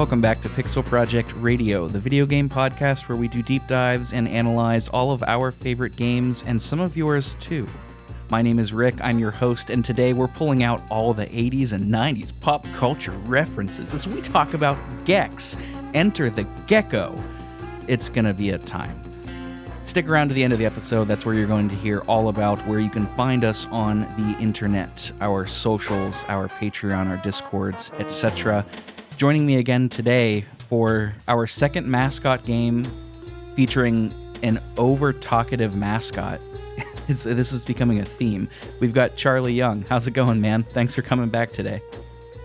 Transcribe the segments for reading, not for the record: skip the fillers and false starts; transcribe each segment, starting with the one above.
Welcome back to pixelprojectradio, the video game podcast where we do deep dives and analyze all of our favorite games and some of yours too. My name is Rick, I'm your host, and today we're pulling out all the 80s and 90s pop culture references as we talk about Gex, Enter the Gecko. It's gonna be a time. Stick around to the end of the episode, that's where you're going to hear all about where you can find us on the internet, our socials, our Patreon, our Discords, etc. Joining me again today for our second mascot game featuring an over-talkative mascot. This is becoming a theme. We've got Charlie Young. How's it going, man? Thanks for coming back today.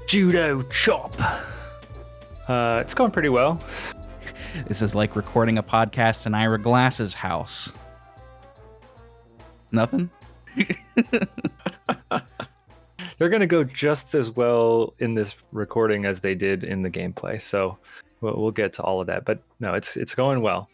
Judo chop. It's going pretty well. This is like recording a podcast in Ira Glass's house. Nothing? They're going to go just as well in this recording as they did in the gameplay, so we'll get to all of that. But no, it's going well.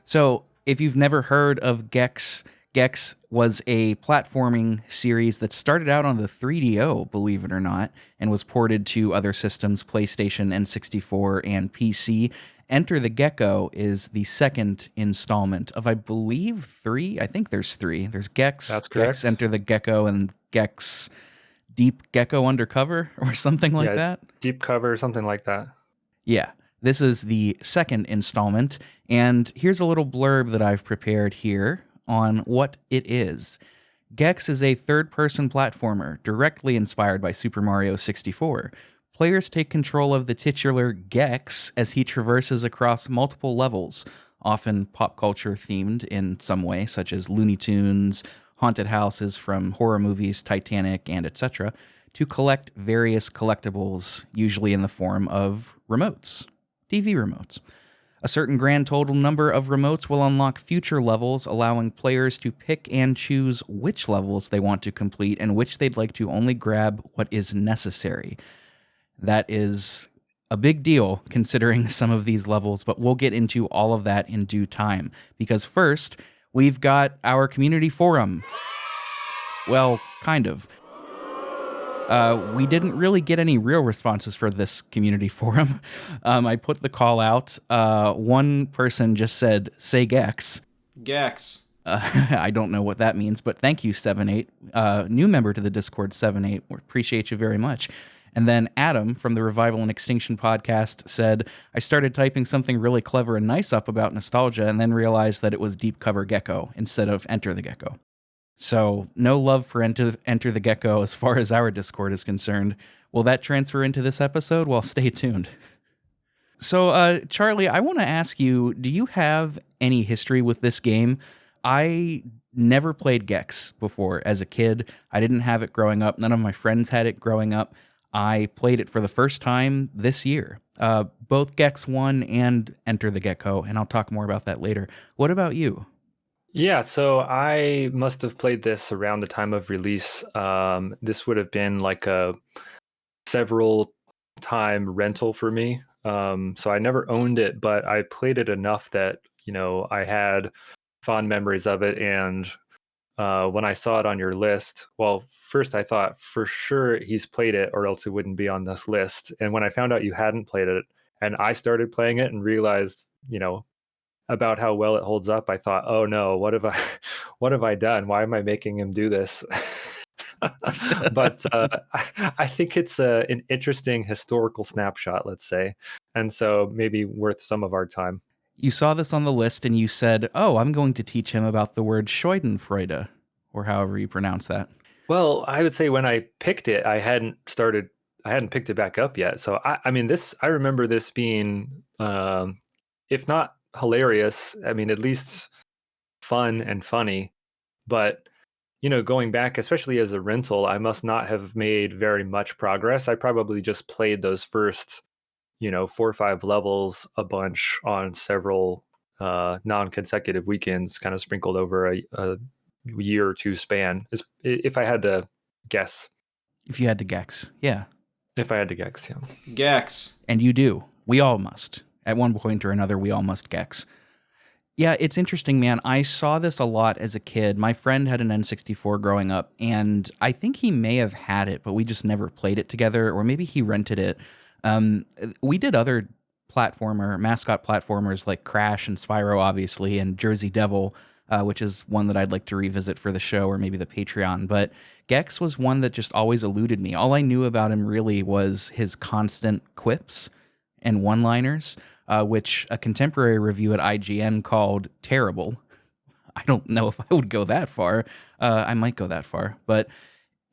So, if you've never heard of Gex, Gex was a platforming series that started out on the 3DO, believe it or not, and was ported to other systems, PlayStation, N64, and PC. Enter the Gecko is the second installment of, I believe, three. I think there's three. There's Gex, That's correct. Gex Enter the Gecko, and Gex Deep Gecko Undercover, or something like that. Deep cover, something like that. Yeah, this is the second installment, and here's a little blurb that I've prepared here on what it is. Gex is a third-person platformer directly inspired by Super Mario 64. Players take control of the titular Gex as he traverses across multiple levels, often pop culture themed in some way, such as Looney Tunes, haunted houses from horror movies, Titanic, and etc., to collect various collectibles, usually in the form of remotes, TV remotes. A certain grand total number of remotes will unlock future levels, allowing players to pick and choose which levels they want to complete and which they'd like to only grab what is necessary. That is a big deal considering some of these levels, but we'll get into all of that in due time. Because first, we've got our community forum. Well, kind of. We didn't really get any real responses for this community forum. I put the call out. One person just said, say Gex. Gex. I don't know what that means, but thank you, 7-8. New member to the Discord, 7-8. We appreciate you very much. And then Adam from the Revival and Extinction podcast said, I started typing something really clever and nice up about nostalgia and then realized that it was Deep Cover Gecko instead of Enter the Gecko. So no love for Enter the Gecko as far as our Discord is concerned. Will that transfer into this episode? Well, stay tuned. So, Charlie, I want to ask you, do you have any history with this game? I never played Gex before as a kid. I didn't have it growing up. None of my friends had it growing up. I played it for the first time this year, both Gex 1 and Enter the Gecko, and I'll talk more about that later. What about you? Yeah, so I must have played this around the time of release. This would have been like a several time rental for me. So I never owned it, but I played it enough that, I had fond memories of it. And when I saw it on your list, well, first I thought for sure he's played it or else it wouldn't be on this list. And when I found out you hadn't played it and I started playing it and realized, about how well it holds up, I thought, oh no, what have I done? Why am I making him do this? But I think it's an interesting historical snapshot, let's say. And so maybe worth some of our time. You saw this on the list and you said, oh, I'm going to teach him about the word Schadenfreude, or however you pronounce that. Well, I would say when I picked it, I hadn't picked it back up yet. So I remember this being, if not hilarious, at least fun and funny. But, going back, especially as a rental, I must not have made very much progress. I probably just played those first 4 or 5 levels a bunch on several non-consecutive weekends, kind of sprinkled over a year or two span, if I had to guess. If you had to Gex, yeah. If I had to Gex, yeah. Gex. And you do. We all must. At one point or another, we all must Gex. Yeah, it's interesting, man. I saw this a lot as a kid. My friend had an N64 growing up, and I think he may have had it, but we just never played it together, or maybe he rented it. We did other platformer, mascot platformers like Crash and Spyro, obviously, and Jersey Devil, which is one that I'd like to revisit for the show or maybe the Patreon. But Gex was one that just always eluded me. All I knew about him really was his constant quips and one-liners, which a contemporary review at IGN called terrible. I don't know if I would go that far. I might go that far, but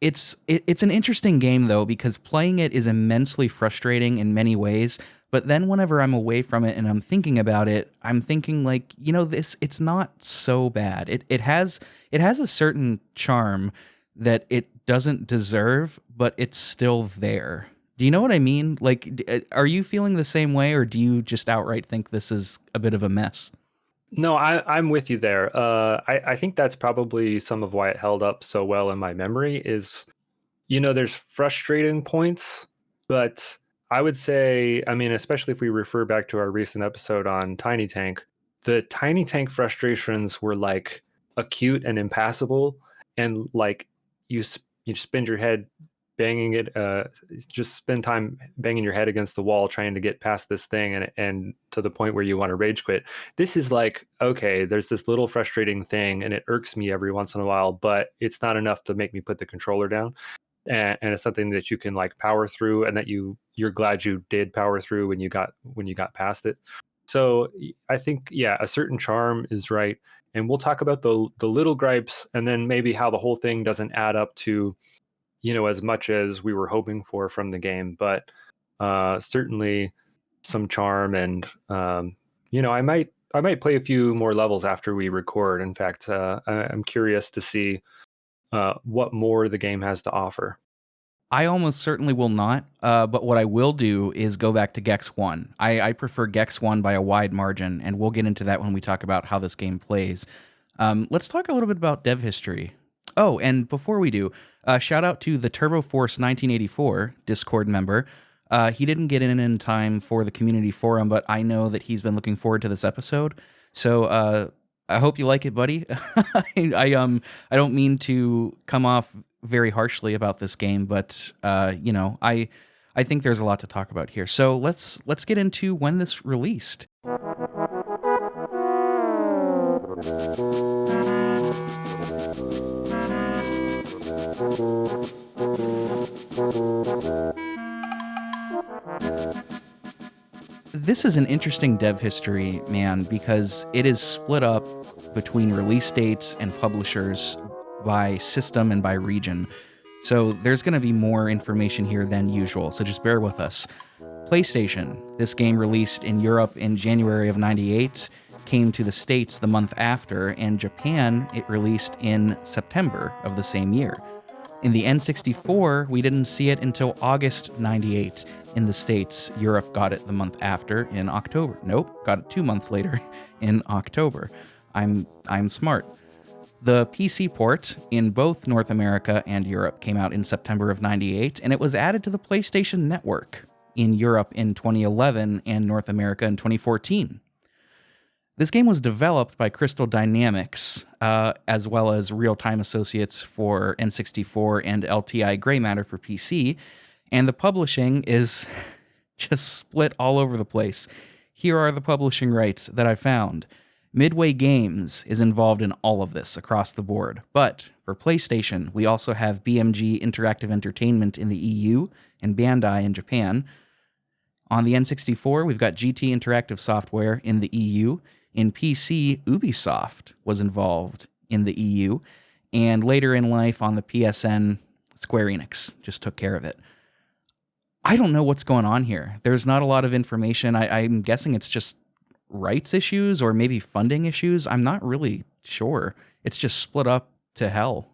it's an interesting game though, because playing it is immensely frustrating in many ways. But then whenever I'm away from it and I'm thinking about it, I'm thinking like, this it's not so bad. It has a certain charm that it doesn't deserve, but it's still there. Do you know what I mean? Like, are you feeling the same way, or do you just outright think this is a bit of a mess? No, I'm with you there. I think that's probably some of why it held up so well in my memory is, there's frustrating points, but I would say, I mean, especially if we refer back to our recent episode on Tiny Tank, the Tiny Tank frustrations were like acute and impassable, and like you spend your head banging it, just spend time banging your head against the wall trying to get past this thing, and to the point where you want to rage quit. This is like, okay, there's this little frustrating thing, and it irks me every once in a while, but it's not enough to make me put the controller down. And it's something that you can like power through, and that you're glad you did power through when you got past it. So I think, yeah, a certain charm is right, and we'll talk about the little gripes, and then maybe how the whole thing doesn't add up to, as much as we were hoping for from the game. But certainly some charm, and I might play a few more levels after we record. In fact, I'm curious to see what more the game has to offer. I almost certainly will not, but what I will do is go back to Gex 1. I prefer Gex 1 by a wide margin, and we'll get into that when we talk about how this game plays. Let's talk a little bit about dev history. Oh, and before we do, shout out to the Turbo Force 1984 Discord member. He didn't get in time for the community forum, but I know that he's been looking forward to this episode. So I hope you like it, buddy. I don't mean to come off very harshly about this game, but I think there's a lot to talk about here. So let's get into when this released. This is an interesting dev history, man, because it is split up between release dates and publishers by system and by region. So there's going to be more information here than usual, so just bear with us. PlayStation, this game released in Europe in January of 98, came to the States the month after, and Japan, it released in September of the same year. In the N64, we didn't see it until August 98 in the States. Europe got it the month after in October. Nope, got it 2 months later in October. I'm smart. The PC port in both North America and Europe came out in September of 98, and it was added to the PlayStation Network in Europe in 2011 and North America in 2014. This game was developed by Crystal Dynamics, as well as Real-Time Associates for N64 and LTI Grey Matter for PC, and the publishing is just split all over the place. Here are the publishing rights that I found. Midway Games is involved in all of this across the board, but for PlayStation, we also have BMG Interactive Entertainment in the EU and Bandai in Japan. On the N64, we've got GT Interactive Software in the EU. In PC, Ubisoft was involved in the EU, and later in life on the PSN, Square Enix just took care of it. I don't know what's going on here. There's not a lot of information. I'm guessing it's just rights issues or maybe funding issues. I'm not really sure. It's just split up to hell.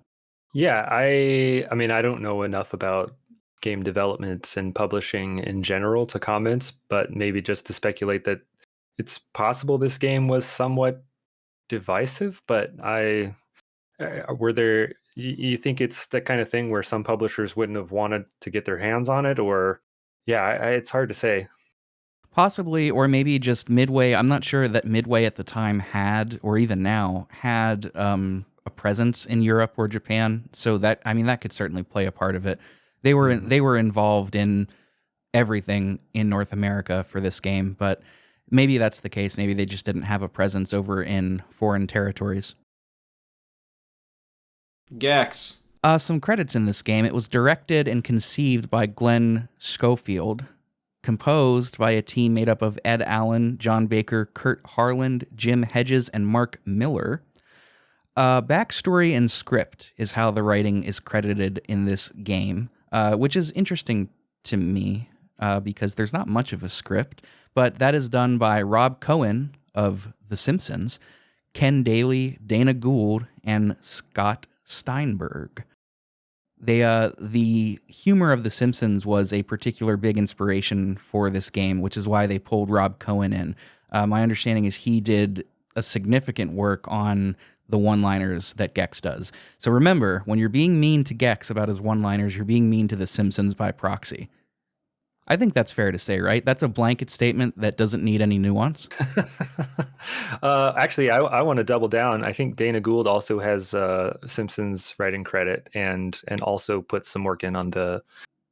Yeah, I mean, I don't know enough about game developments and publishing in general to comment, but maybe just to speculate that it's possible this game was somewhat divisive. But were there, you think it's the kind of thing where some publishers wouldn't have wanted to get their hands on it? Or yeah, it's hard to say. Possibly, or maybe just Midway. I'm not sure that Midway at the time had, or even now, had a presence in Europe or Japan. So that, I mean, that could certainly play a part of it. They were involved in everything in North America for this game, but maybe that's the case. Maybe they just didn't have a presence over in foreign territories. Gex. Some credits in this game. It was directed and conceived by Glenn Schofield, composed by a team made up of Ed Allen, John Baker, Kurt Harland, Jim Hedges, and Mark Miller. Backstory and script is how the writing is credited in this game, which is interesting to me because there's not much of a script, but that is done by Rob Cohen of The Simpsons, Ken Daly, Dana Gould, and Scott Steinberg. The humor of The Simpsons was a particular big inspiration for this game, which is why they pulled Rob Cohen in. My understanding is he did a significant work on the one-liners that Gex does. So remember, when you're being mean to Gex about his one-liners, you're being mean to The Simpsons by proxy. I think that's fair to say, right? That's a blanket statement that doesn't need any nuance. Actually, I want to double down. I think Dana Gould also has Simpsons writing credit and also put some work in on the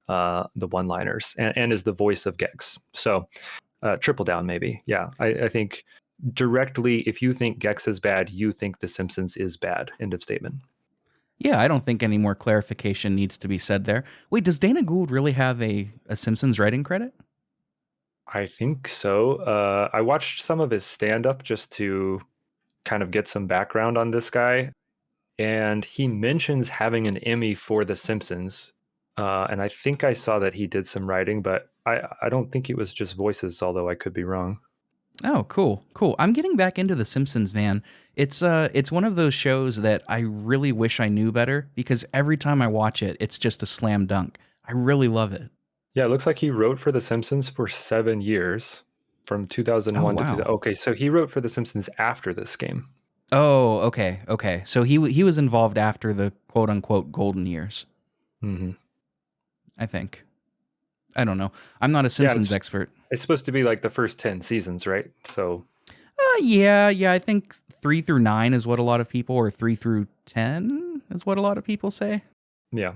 one-liners and is the voice of Gex. So triple down, maybe. Yeah, I think directly, if you think Gex is bad, you think The Simpsons is bad. End of statement. Yeah, I don't think any more clarification needs to be said there. Wait, does Dana Gould really have a Simpsons writing credit? I think so. I watched some of his stand-up just to kind of get some background on this guy. And he mentions having an Emmy for The Simpsons. And I think I saw that he did some writing, but I don't think it was just voices, although I could be wrong. Oh, cool. I'm getting back into The Simpsons, man. It's one of those shows that I really wish I knew better because every time I watch it, it's just a slam dunk. I really love it. Yeah, it looks like he wrote for The Simpsons for 7 years, from 2001 to 2000. Okay, so he wrote for The Simpsons after this game. Oh, okay. So he was involved after the quote unquote golden years. Mm-hmm. I think. I don't know. I'm not a Simpsons expert. It's supposed to be like the first 10 seasons, right? So. Yeah. I think 3 through 9 is what a lot of people, or 3 through 10 is what a lot of people say. Yeah,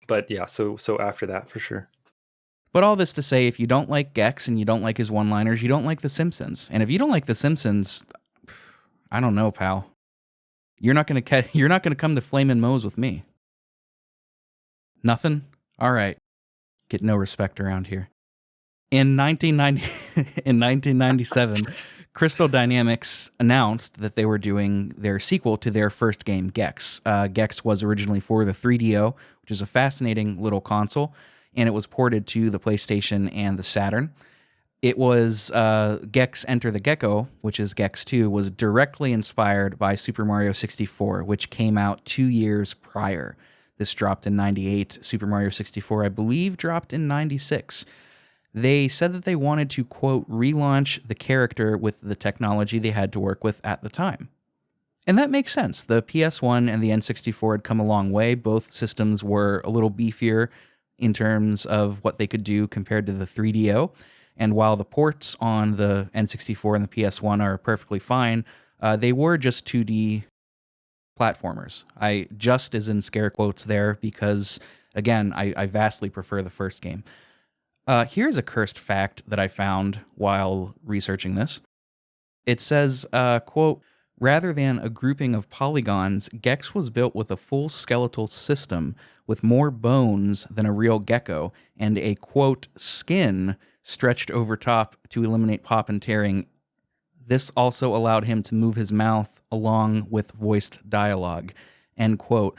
but yeah. So after that, for sure. But all this to say, if you don't like Gex and you don't like his one-liners, you don't like The Simpsons. And if you don't like The Simpsons, I don't know, pal. You're not gonna come to Flamin' Moe's with me. Nothing? All right. Get no respect around here. In 1997, Crystal Dynamics announced that they were doing their sequel to their first game, Gex. Gex was originally for the 3DO, which is a fascinating little console, and it was ported to the PlayStation and the Saturn. It was Gex Enter the Gecko, which is Gex 2, was directly inspired by Super Mario 64, which came out 2 years prior. This dropped in 98. Super Mario 64, I believe, dropped in 96. They said that they wanted to, quote, relaunch the character with the technology they had to work with at the time. And that makes sense. The PS1 and the N64 had come a long way. Both systems were a little beefier in terms of what they could do compared to the 3DO. And while the ports on the N64 and the PS1 are perfectly fine, they were just 2D platformers. I just is in scare quotes there because, again, I vastly prefer the first game. Here's a cursed fact that I found while researching this. It says, quote, rather than a grouping of polygons, Gex was built with a full skeletal system with more bones than a real gecko and a, quote, skin stretched over top to eliminate pop and tearing. This also allowed him to move his mouth along with voiced dialogue, end quote.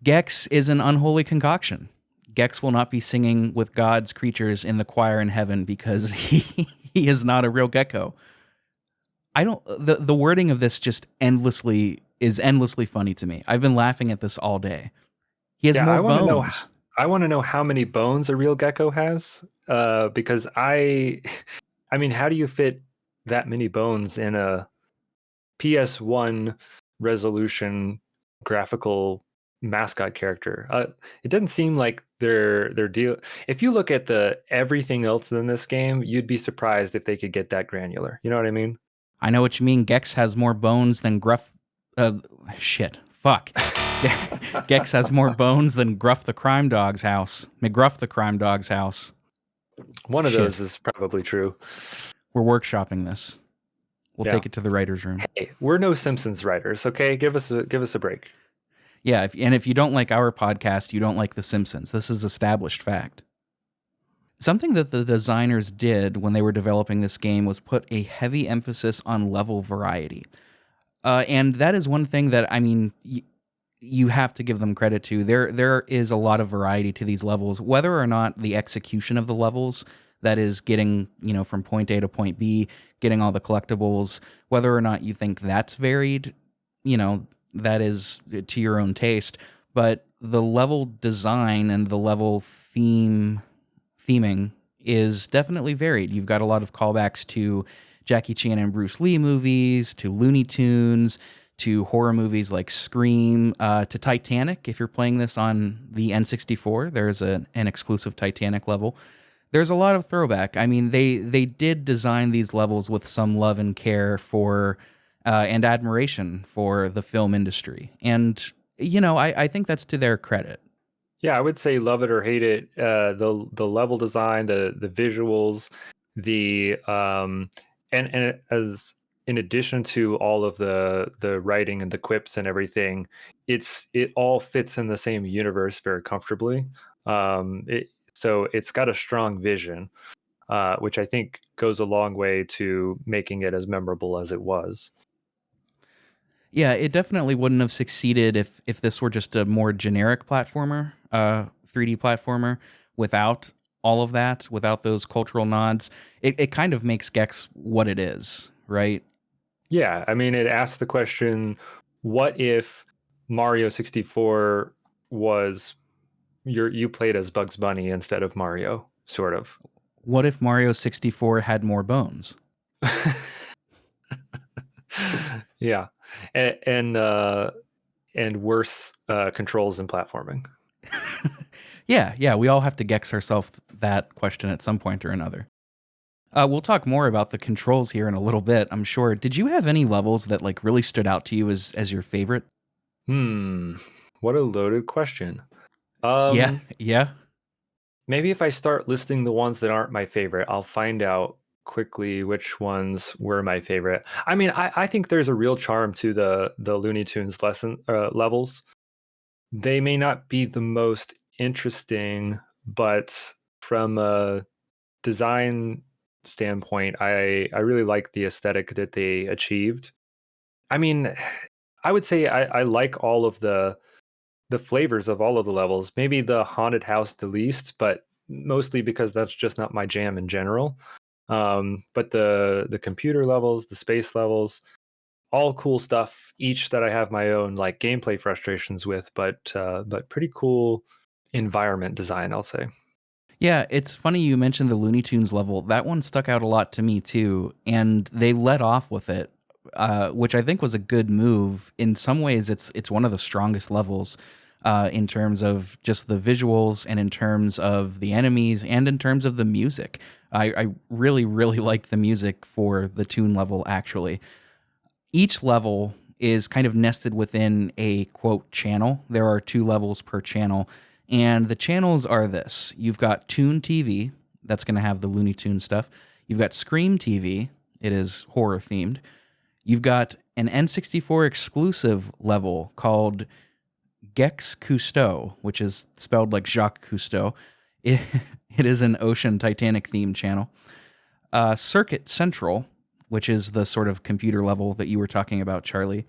Gex is an unholy concoction. Gex will not be singing with God's creatures in the choir in heaven because he is not a real gecko. The wording of this just endlessly funny to me. I've been laughing at this all day. He has more bones. I want to know how many bones a real gecko has, because I mean, how do you fit that many bones in a PS1 resolution graphical mascot character? It doesn't seem like their deal. If you look at everything else in this game, you'd be surprised if they could get that granular. You know what I mean? I know what you mean. Gex has more bones than Gruff. Fuck. Gex has more bones than Gruff the Crime Dog's house. McGruff the Crime Dog's house. One of Shit. those is probably true. We're workshopping this. We'll Yeah. take it to the writer's room. Hey, we're no Simpsons writers, okay? Give us a break. Yeah, and if you don't like our podcast, you don't like The Simpsons. This is established fact. Something that the designers did when they were developing this game was put a heavy emphasis on level variety. And that is one thing that, I mean, you have to give them credit to. There is a lot of variety to these levels, whether or not the execution of the levels, that is getting, from point A to point B, getting all the collectibles, whether or not you think that's varied, that is to your own taste. But the level design and the level theming is definitely varied. You've got a lot of callbacks to Jackie Chan and Bruce Lee movies, to Looney Tunes, to horror movies like Scream, to Titanic. If you're playing this on the N64, there's an exclusive Titanic level. There's a lot of throwback. I mean, they did design these levels with some love and care for and admiration for the film industry, and I think that's to their credit. Yeah, I would say love it or hate it. The level design, the visuals, the and as in addition to all of the writing and the quips and everything, it all fits in the same universe very comfortably. So it's got a strong vision, which I think goes a long way to making it as memorable as it was. Yeah, it definitely wouldn't have succeeded if this were just a more generic platformer, 3D platformer, without all of that, without those cultural nods. It kind of makes Gex what it is, right? Yeah, I mean, it asks the question, what if Mario 64 was you played as Bugs Bunny instead of Mario, sort of. What if Mario 64 had more bones? Yeah, and worse controls and platforming. Yeah, we all have to Gex ourselves that question at some point or another. We'll talk more about the controls here in a little bit, I'm sure. Did you have any levels that like really stood out to you as your favorite? What a loaded question. Yeah, yeah. Maybe if I start listing the ones that aren't my favorite, I'll find out quickly which ones were my favorite. I mean, I think there's a real charm to the Looney Tunes levels. They may not be the most interesting, but from a design standpoint, I really like the aesthetic that they achieved. I mean, I would say I like all of the flavors of all of the levels. Maybe the haunted house the least, but mostly because that's just not my jam in general. But the computer levels, the space levels, all cool stuff. Each that I have my own like gameplay frustrations with, but pretty cool environment design, I'll say. Yeah, it's funny you mentioned the Looney Tunes level. That one stuck out a lot to me too, and they let off with it, which I think was a good move. In some ways, it's one of the strongest levels in terms of just the visuals, and in terms of the enemies, and in terms of the music. I really really liked the music for the Toon level. Actually, each level is kind of nested within a quote channel. There are two levels per channel, and the channels are this: you've got Toon TV, that's going to have the Looney Tunes stuff. You've got Scream TV, it is horror themed. You've got an N64 exclusive level called Gex Cousteau, which is spelled like Jacques Cousteau. It, it is an ocean Titanic themed channel. Circuit Central, which is the sort of computer level that you were talking about, Charlie.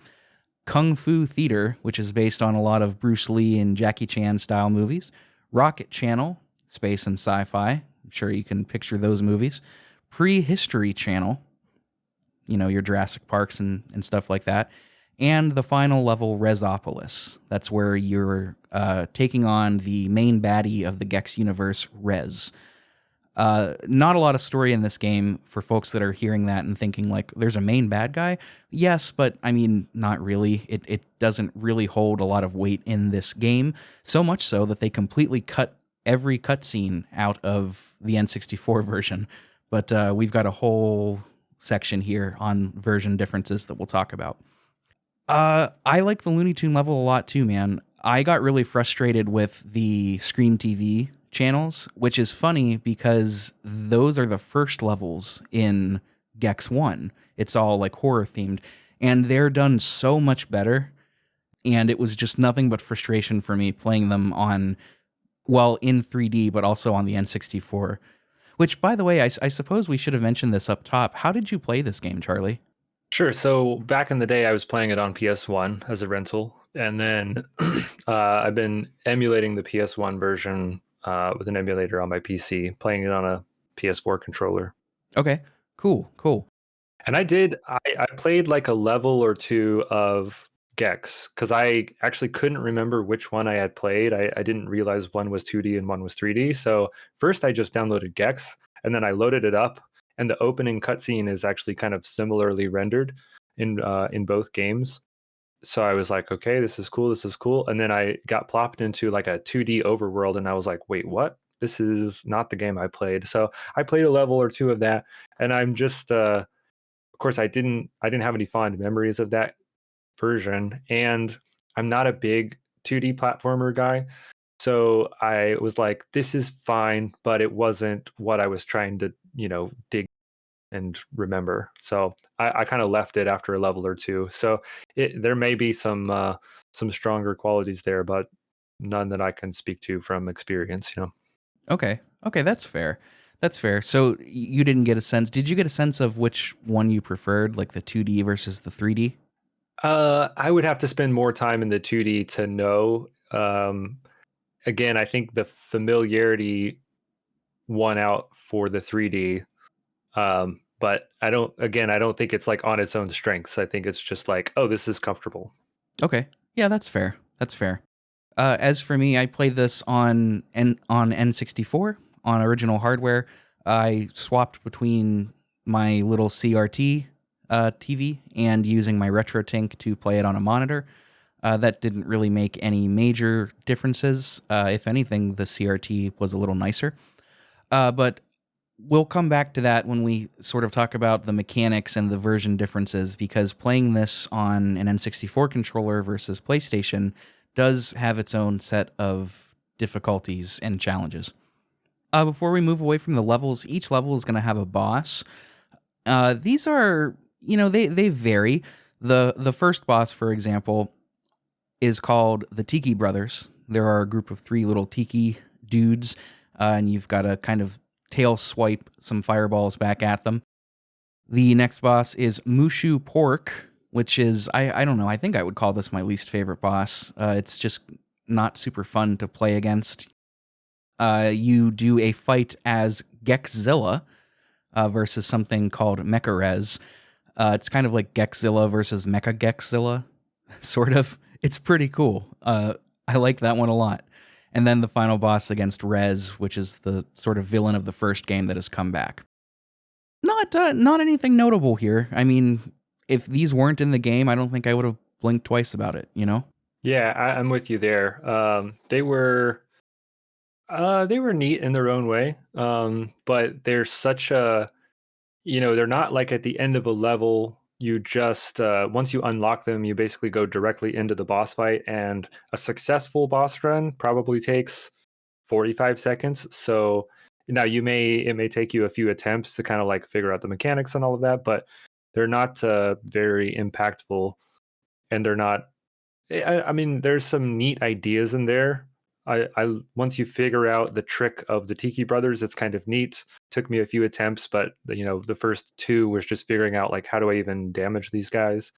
Kung Fu Theater, which is based on a lot of Bruce Lee and Jackie Chan style movies. Rocket Channel, space and sci-fi. I'm sure you can picture those movies. Prehistory Channel, your Jurassic Parks and stuff like that. And the final level, Resopolis. That's where you're taking on the main baddie of the Gex universe, Rez. Not a lot of story in this game for folks that are hearing that and thinking like there's a main bad guy. Yes, but I mean, not really. It doesn't really hold a lot of weight in this game. So much so that they completely cut every cutscene out of the N64 version. But we've got a whole section here on version differences that we'll talk about. I like the Looney Tune level a lot too, man. I got really frustrated with the Scream TV channels, which is funny because those are the first levels in Gex 1. It's all like horror themed, and they're done so much better. And it was just nothing but frustration for me playing them on, well, in 3D, but also on the N64. Which, by the way, I suppose we should have mentioned this up top. How did you play this game, Charlie? Sure. So back in the day, I was playing it on PS1 as a rental, and then I've been emulating the PS1 version with an emulator on my PC, playing it on a PS4 controller. Okay, cool, cool. And I played like a level or two of Gex because I actually couldn't remember which one I had played. I didn't realize one was 2D and one was 3D. So first I just downloaded Gex and then I loaded it up. And the opening cutscene is actually kind of similarly rendered in both games. So I was like, okay, this is cool, this is cool. And then I got plopped into like a 2D overworld and I was like, wait, what? This is not the game I played. So I played a level or two of that, and I'm just of course I didn't have any fond memories of that version, and I'm not a big 2D platformer guy. So I was like, this is fine, but it wasn't what I was trying to, dig and remember. So I kind of left it after a level or two. So there may be some stronger qualities there, but none that I can speak to from experience. Okay, okay, that's fair. That's fair. So you didn't get a sense. Did you get a sense of which one you preferred, like the 2D versus the 3D? I would have to spend more time in the 2D to know. Again, I think the familiarity won out for the 3D. But I don't think it's like on its own strengths. I think it's just like, oh, this is comfortable. Okay, yeah, that's fair. That's fair. As for me, I played this on N64 on original hardware. I swapped between my little CRT TV and using my RetroTink to play it on a monitor. That didn't really make any major differences. If anything, the CRT was a little nicer. But we'll come back to that when we sort of talk about the mechanics and the version differences, because playing this on an N64 controller versus PlayStation does have its own set of difficulties and challenges. Before we move away from the levels, each level is going to have a boss. These are, they vary. The first boss, for example, is called the Tiki Brothers. There are a group of three little tiki dudes, and you've got to kind of tail swipe some fireballs back at them. The next boss is Mushu Pork, which is, I don't know, I think I would call this my least favorite boss. It's just not super fun to play against. You do a fight as Gexzilla versus something called Mecharez. It's kind of like Gexzilla versus Mecha Gexzilla, sort of. It's pretty cool. I like that one a lot. And then the final boss against Rez, which is the sort of villain of the first game that has come back. Not anything notable here. I mean, if these weren't in the game, I don't think I would have blinked twice about it, you know? Yeah, I'm with you there. They were neat in their own way, but they're such a, they're not like at the end of a level. You just once you unlock them, you basically go directly into the boss fight, and a successful boss run probably takes 45 seconds. So now it may take you a few attempts to kind of like figure out the mechanics and all of that, but they're not very impactful, and they're not. I mean, there's some neat ideas in there. I once you figure out the trick of the Tiki Brothers, it's kind of neat. Took me a few attempts, but the first two was just figuring out like how do I even damage these guys,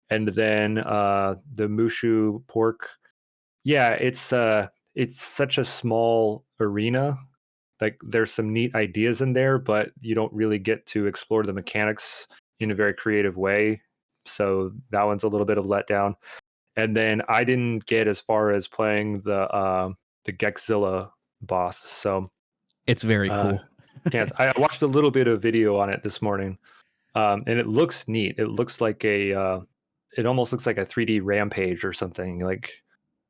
and then the Mushu Pork. Yeah, it's such a small arena. Like there's some neat ideas in there, but you don't really get to explore the mechanics in a very creative way. So that one's a little bit of letdown. And then I didn't get as far as playing the Gexzilla boss. So It's very uh, cool. can't. I watched a little bit of video on it this morning, and it looks neat. It looks like it almost looks like a 3D Rampage or something. Like,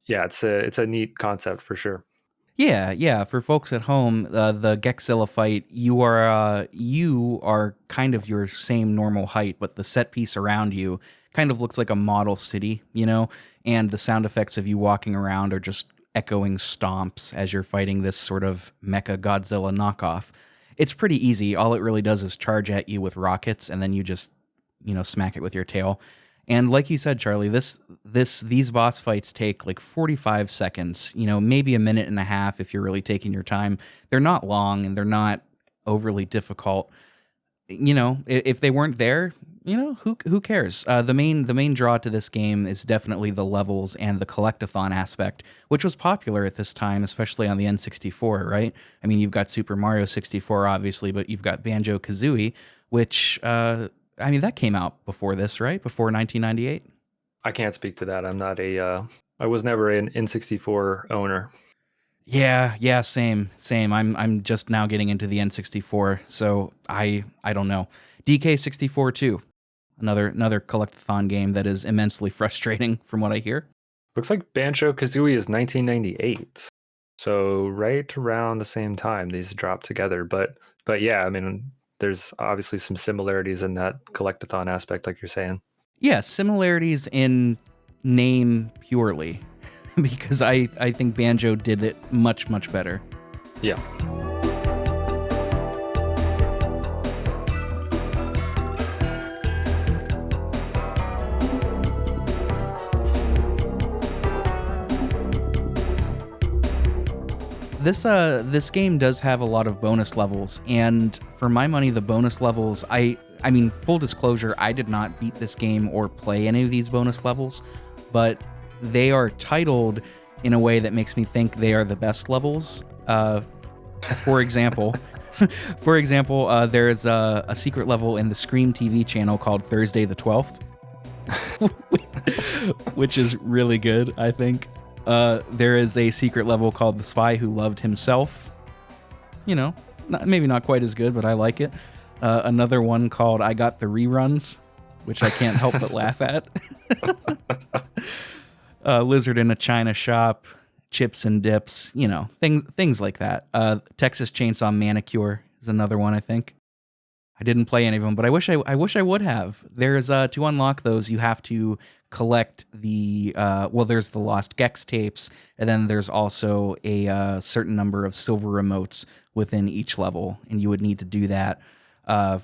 yeah, it's a neat concept for sure. Yeah, yeah. For folks at home, the Gexzilla fight, you are kind of your same normal height, but the set piece around you kind of looks like a model city, and the sound effects of you walking around are just echoing stomps as you're fighting this sort of mecha Godzilla knockoff. It's pretty easy. All it really does is charge at you with rockets, and then you just, smack it with your tail. And like you said, Charlie, these boss fights take like 45 seconds, maybe a minute and a half if you're really taking your time. They're not long and they're not overly difficult. If they weren't there, who cares? The main draw to this game is definitely the levels and the collectathon aspect, which was popular at this time, especially on the N64, right? I mean, you've got Super Mario 64, obviously, but you've got Banjo-Kazooie, which, that came out before this, right? Before 1998? I can't speak to that. I was never an N64 owner. Yeah, same. I'm just now getting into the N64, so I don't know. DK64 too. Another collectathon game that is immensely frustrating from what I hear. Looks like Banjo-Kazooie is 1998. So right around the same time these dropped together, but yeah, I mean there's obviously some similarities in that collectathon aspect like you're saying. Yeah, similarities in name purely because I think Banjo did it much better. Yeah. This game does have a lot of bonus levels, and for my money, the bonus levels, I mean, full disclosure, I did not beat this game or play any of these bonus levels, but they are titled in a way that makes me think they are the best levels. For example, there's a secret level in the Scream TV channel called Thursday the 12th, which is really good, I think. There is a secret level called The Spy Who Loved Himself. Maybe not quite as good, but I like it. Another one called I Got the Reruns, which I can't help but laugh at. Lizard in a China Shop, Chips and Dips, things like that. Texas Chainsaw Manicure is another one, I think. I didn't play any of them, but I wish I would have. There's to unlock those, you have to collect there's the Lost Gex tapes, and then there's also a certain number of silver remotes within each level, and you would need to do that.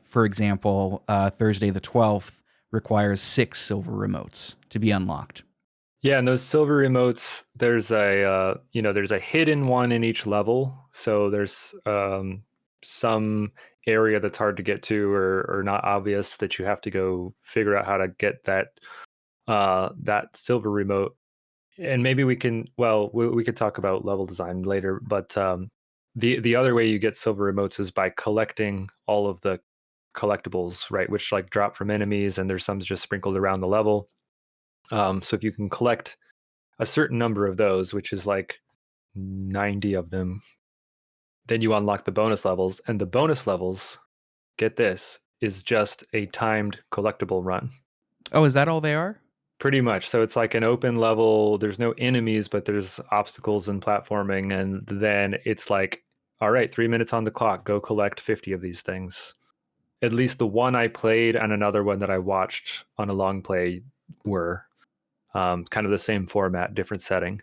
For example, Thursday the 12th requires 6 silver remotes to be unlocked. Yeah, and those silver remotes, there's a hidden one in each level. So there's some area that's hard to get to or not obvious that you have to go figure out how to get that silver remote. And maybe we could talk about level design later, but the other way you get silver remotes is by collecting all of the collectibles, right, which like drop from enemies, and there's some just sprinkled around the level. So if you can collect a certain number of those, which is like 90 of them, then you unlock the bonus levels, and the bonus levels, get this, is just a timed collectible run. Oh, is that all they are? Pretty much. So it's like an open level. There's no enemies, but there's obstacles and platforming. And then it's like, all right, 3 minutes on the clock. Go collect 50 of these things. At least the one I played and another one that I watched on a long play were kind of the same format, different setting.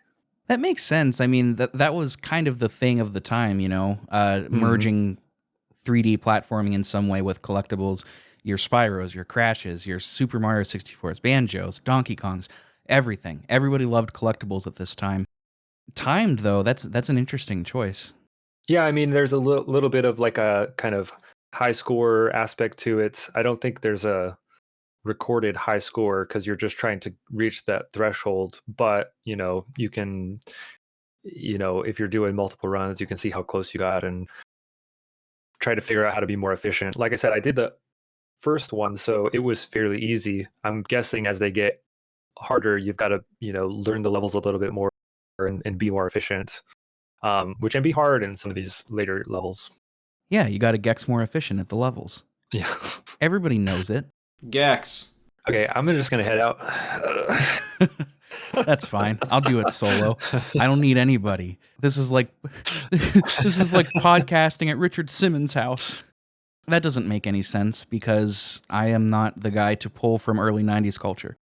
That makes sense. I mean, that was kind of the thing of the time, merging 3D platforming in some way with collectibles. Your Spyros, your Crashes, your Super Mario 64s, Banjos, Donkey Kongs, everything. Everybody loved collectibles at this time. Timed, though, that's an interesting choice. Yeah, I mean, there's a little bit of like a kind of high score aspect to it. I don't think there's a recorded high score because you're just trying to reach that threshold. But, you can, if you're doing multiple runs, you can see how close you got and try to figure out how to be more efficient. Like I said, I did the first one, so it was fairly easy. I'm guessing as they get harder, you've got to learn the levels a little bit more and be more efficient, which can be hard in some of these later levels. Yeah, you got to Gex more efficient at the levels. Yeah. Everybody knows it. Gex. Okay, I'm just gonna head out. That's fine. I'll do it solo. I don't need anybody. This is like podcasting at Richard Simmons' house. That doesn't make any sense because I am not the guy to pull from early 90s culture.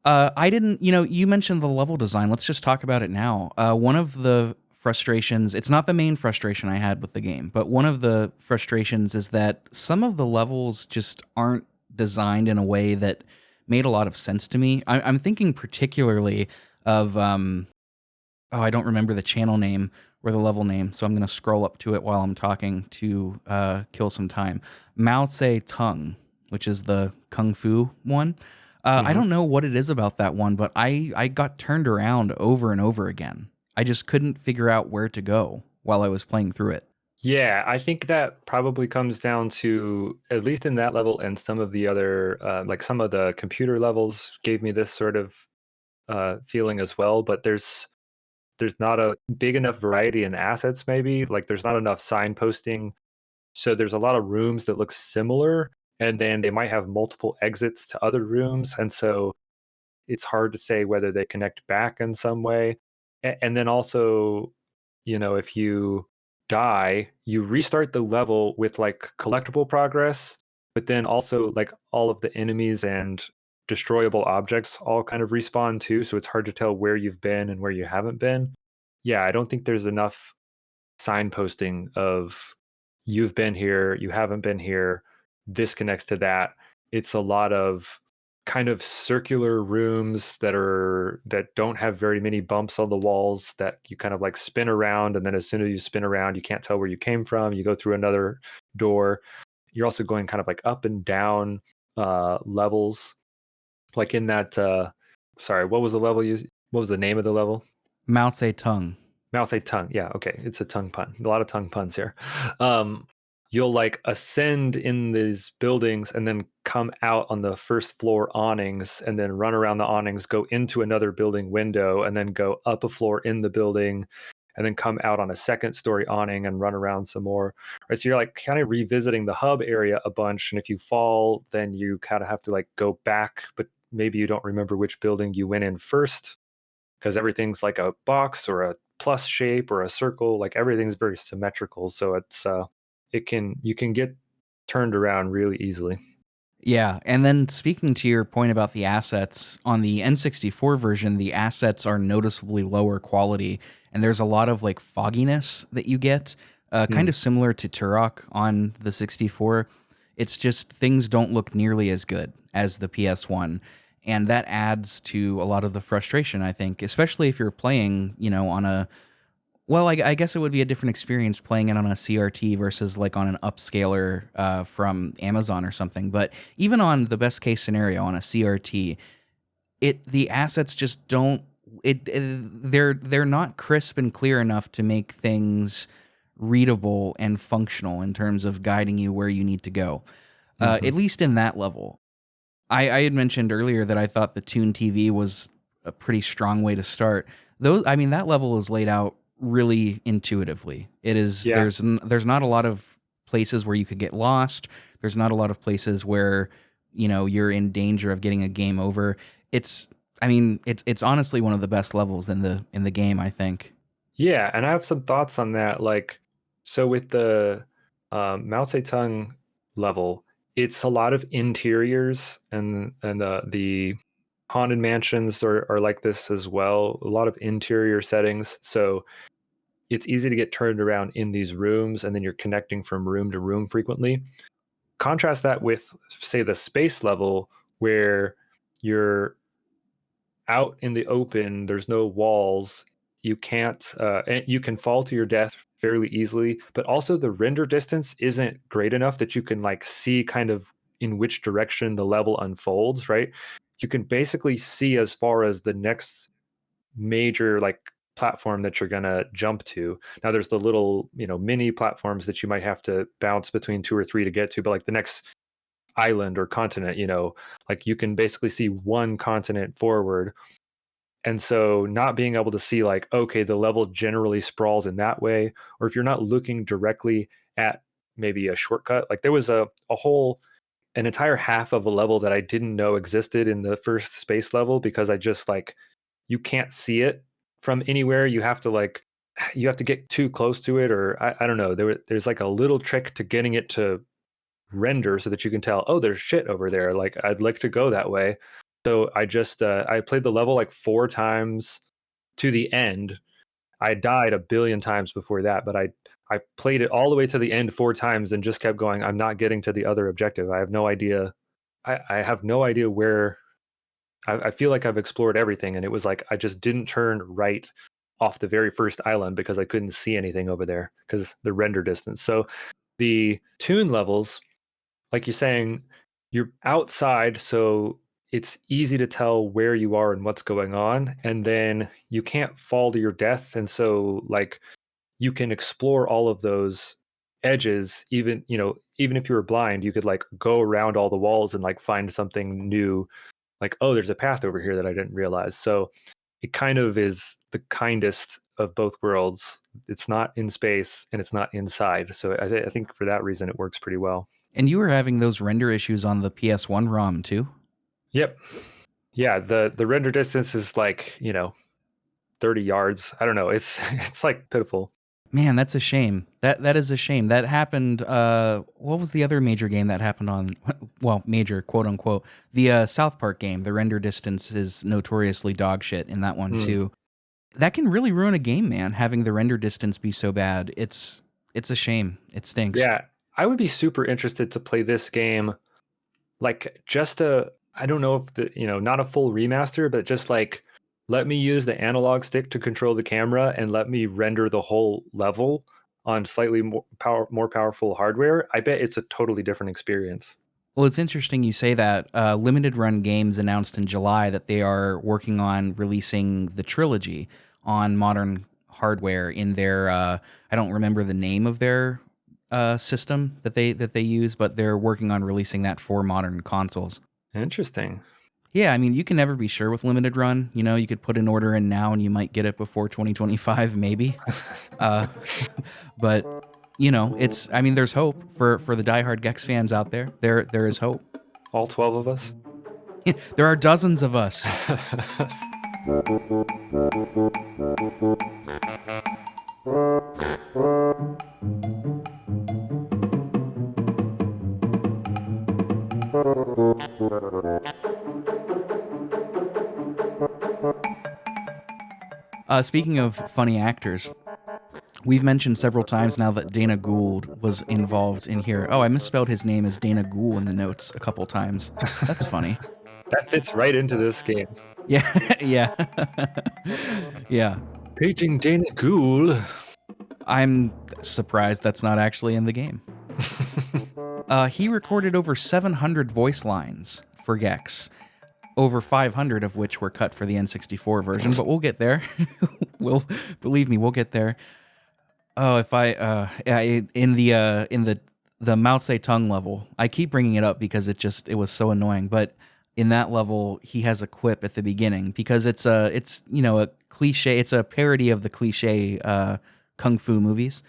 I didn't, you mentioned the level design. Let's just talk about it now. One of the frustrations, it's not the main frustration I had with the game, but one of the frustrations is that some of the levels just aren't designed in a way that made a lot of sense to me. I'm thinking particularly of, oh, I don't remember the channel name or the level name, so I'm going to scroll up to it while I'm talking to kill some time. Mao Tse Tung, which is the Kung Fu one. I Hmm. don't know what it is about that one, but I got turned around over and over again. I just couldn't figure out where to go while I was playing through it. Yeah, I think that probably comes down to, at least in that level and some of the other, like some of the computer levels gave me this sort of feeling as well. But there's not a big enough variety in assets, maybe. Like there's not enough signposting. So there's a lot of rooms that look similar, and then they might have multiple exits to other rooms. And so it's hard to say whether they connect back in some way. And then also, if you die, you restart the level with like collectible progress, but then also like all of the enemies and destroyable objects all kind of respawn too. So it's hard to tell where you've been and where you haven't been. Yeah, I don't think there's enough signposting of you've been here, you haven't been here, this connects to that. It's a lot of kind of circular rooms that don't have very many bumps on the walls, that you kind of like spin around, and then as soon as you spin around you can't tell where you came from, you go through another door. You're also going kind of like up and down levels, like in that sorry, what was the level you what was the name of the level? Mao Tse Tung. I'll say tongue. Yeah, okay. It's a tongue pun. A lot of tongue puns here. Um, you'll like ascend in these buildings and then come out on the first floor awnings and then run around the awnings, go into another building window, and then go up a floor in the building and then come out on a second story awning and run around some more. Right. So you're like kind of revisiting the hub area a bunch. And if you fall, then you kind of have to like go back, but maybe you don't remember which building you went in first, because everything's like a box or a plus shape or a circle. Like everything's very symmetrical, so you can get turned around really easily. Yeah, and then speaking to your point about the assets, on the N64 version, the assets are noticeably lower quality, and there's a lot of like fogginess that you get, kind Hmm. of similar to Turok on the 64. It's just things don't look nearly as good as the PS1, and that adds to a lot of the frustration, I think, especially if you're playing, on a well, I guess it would be a different experience playing it on a CRT versus like on an upscaler from Amazon or something. But even on the best case scenario on a CRT, the assets just don't they're not crisp and clear enough to make things readable and functional in terms of guiding you where you need to go. Hmm. At least in that level. I had mentioned earlier that I thought the Tune TV was a pretty strong way to start. I mean, that level is laid out really intuitively. It is Yeah. there's not a lot of places where you could get lost. There's not a lot of places where you're in danger of getting a game over. It's I mean, it's honestly one of the best levels in the game, I think. Yeah, and I have some thoughts on that. Like, so with the Mao Zedong level, it's a lot of interiors, and the haunted mansions are like this as well. A lot of interior settings, so it's easy to get turned around in these rooms, and then you're connecting from room to room frequently. Contrast that with, say, the space level, where you're out in the open, there's no walls, you can't and you can fall to your death fairly easily, but also the render distance isn't great enough that you can like see kind of in which direction the level unfolds, right? You can basically see as far as the next major like platform that you're going to jump to. Now there's the little, mini platforms that you might have to bounce between two or three to get to, but like the next island or continent, like you can basically see one continent forward. And so not being able to see like, okay, the level generally sprawls in that way, or if you're not looking directly at maybe a shortcut, like there was an entire half of a level that I didn't know existed in the first space level, because I just like, you can't see it from anywhere. You have to get too close to it, or I don't know. There's like a little trick to getting it to render so that you can tell, oh, there's shit over there. Like I'd like to go that way. So I played the level like 4 times to the end. I died a billion times before that, but I played it all the way to the end 4 times and just kept going. I'm not getting to the other objective. I have no idea. I have no idea where. I feel like I've explored everything, and it was like I just didn't turn right off the very first island because I couldn't see anything over there because the render distance. So the tune levels, like you're saying, you're outside, so it's easy to tell where you are and what's going on, and then you can't fall to your death, and so like you can explore all of those edges. Even even if you were blind, you could like go around all the walls and like find something new, like, oh, there's a path over here that I didn't realize. So it kind of is the kindest of both worlds. It's not in space and it's not inside, so I think for that reason it works pretty well. And you were having those render issues on the PS1 ROM too? Yep. Yeah, the render distance is like 30 yards. I don't know. It's it's like pitiful. Man, that's a shame. That is a shame. That happened. What was the other major game that happened on? Well, major quote unquote. The South Park game. The render distance is notoriously dog shit in that one too. That can really ruin a game, man. Having the render distance be so bad, it's a shame. It stinks. Yeah, I would be super interested to play this game, like just I don't know if not a full remaster, but just like let me use the analog stick to control the camera and let me render the whole level on slightly more powerful hardware. I bet it's a totally different experience. Well, it's interesting you say that. Limited Run Games announced in July that they are working on releasing the trilogy on modern hardware in their. I don't remember the name of their system that they use, but they're working on releasing that for modern consoles. Interesting. Yeah, I mean, you can never be sure with Limited Run. You could put an order in now and you might get it before 2025, maybe. But it's. I mean, there's hope for the diehard Gex fans out there. There is hope. All 12 of us. There are dozens of us. Speaking of funny actors, we've mentioned several times now that Dana Gould was involved in here. Oh, I misspelled his name as Dana Gould in the notes a couple times. That's funny. That fits right into this game. Yeah, yeah, yeah. Paging Dana Gould. I'm surprised that's not actually in the game. He recorded over 700 voice lines for Gex, over 500 of which were cut for the N64 version, but we'll get there. Believe me, we'll get there. Oh, if in the Mao Zedong level, I keep bringing it up because it was so annoying, but in that level, he has a quip at the beginning because it's a cliche, it's a parody of the cliche kung fu movies.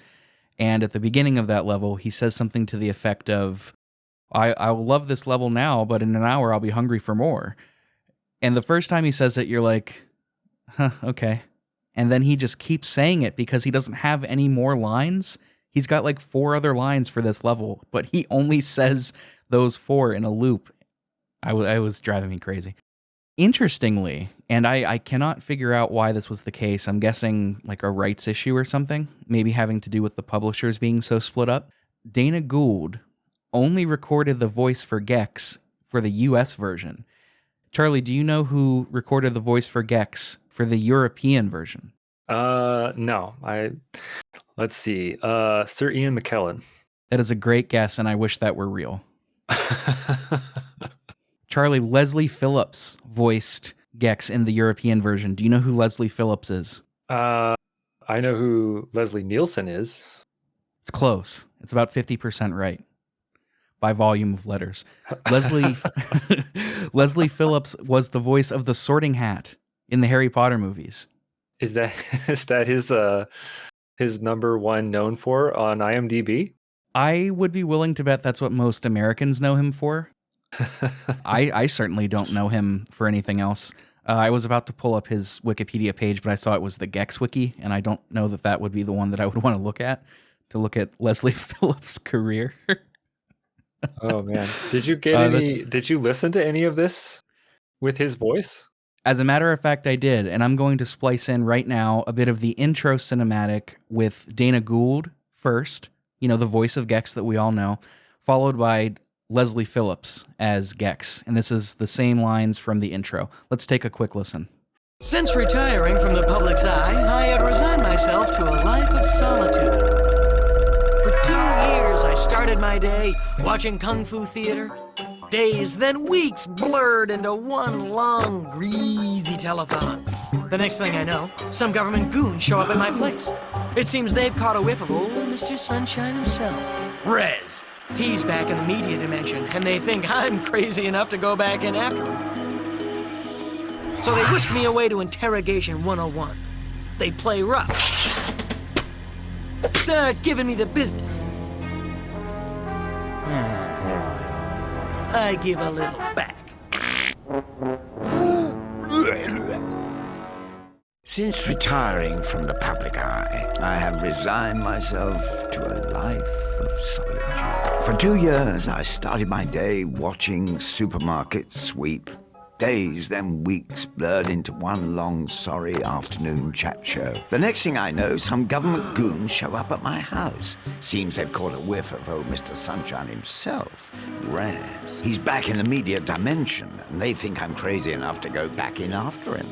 And at the beginning of that level, he says something to the effect of, I will love this level now, but in an hour I'll be hungry for more. And the first time he says it, you're like, huh, okay. And then he just keeps saying it because he doesn't have any more lines. He's got like 4 other lines for this level, but he only says those 4 in a loop. I was driving me crazy. Interestingly, and I cannot figure out why this was the case. I'm guessing like a rights issue or something, maybe having to do with the publishers being so split up. Dana Gould only recorded the voice for Gex for the US version. Charlie, do you know who recorded the voice for Gex for the European version? No. Let's see. Sir Ian McKellen. That is a great guess, and I wish that were real. Charlie, Leslie Phillips voiced Gex in the European version. Do you know who Leslie Phillips is? I know who Leslie Nielsen is. It's close. It's about 50% right by volume of letters. Leslie Phillips was the voice of the Sorting Hat in the Harry Potter movies. Is that his number one known for on IMDb? I would be willing to bet that's what most Americans know him for. I certainly don't know him for anything else. I was about to pull up his Wikipedia page, but I saw it was the Gex Wiki, and I don't know that would be the one that I would want to look at Leslie Phillips' career. Oh man, did you get Did you listen to any of this? with his voice? As a matter of fact, I did, and I'm going to splice in right now a bit of the intro cinematic with Dana Gould first, the voice of Gex that we all know, followed by Leslie Phillips as Gex. And this is the same lines from the intro. Let's take a quick listen. Since retiring from the public's eye, I have resigned myself to a life of solitude. For 2 years, I started my day watching Kung Fu theater. Days, then weeks blurred into one long, greasy telethon. The next thing I know, some government goons show up at my place. It seems they've caught a whiff of old Mr. Sunshine himself, Rez. He's back in the media dimension, and they think I'm crazy enough to go back in after him. So they whisk me away to Interrogation 101. They play rough. Start giving me the business. I give a little back. Since retiring from the public eye, I have resigned myself to a life of solitude. For 2 years, I started my day watching supermarkets sweep. Days, then weeks blurred into one long, sorry afternoon chat show. The next thing I know, some government goons show up at my house. Seems they've caught a whiff of old Mr. Sunshine himself, Raz. He's back in the media dimension, and they think I'm crazy enough to go back in after him.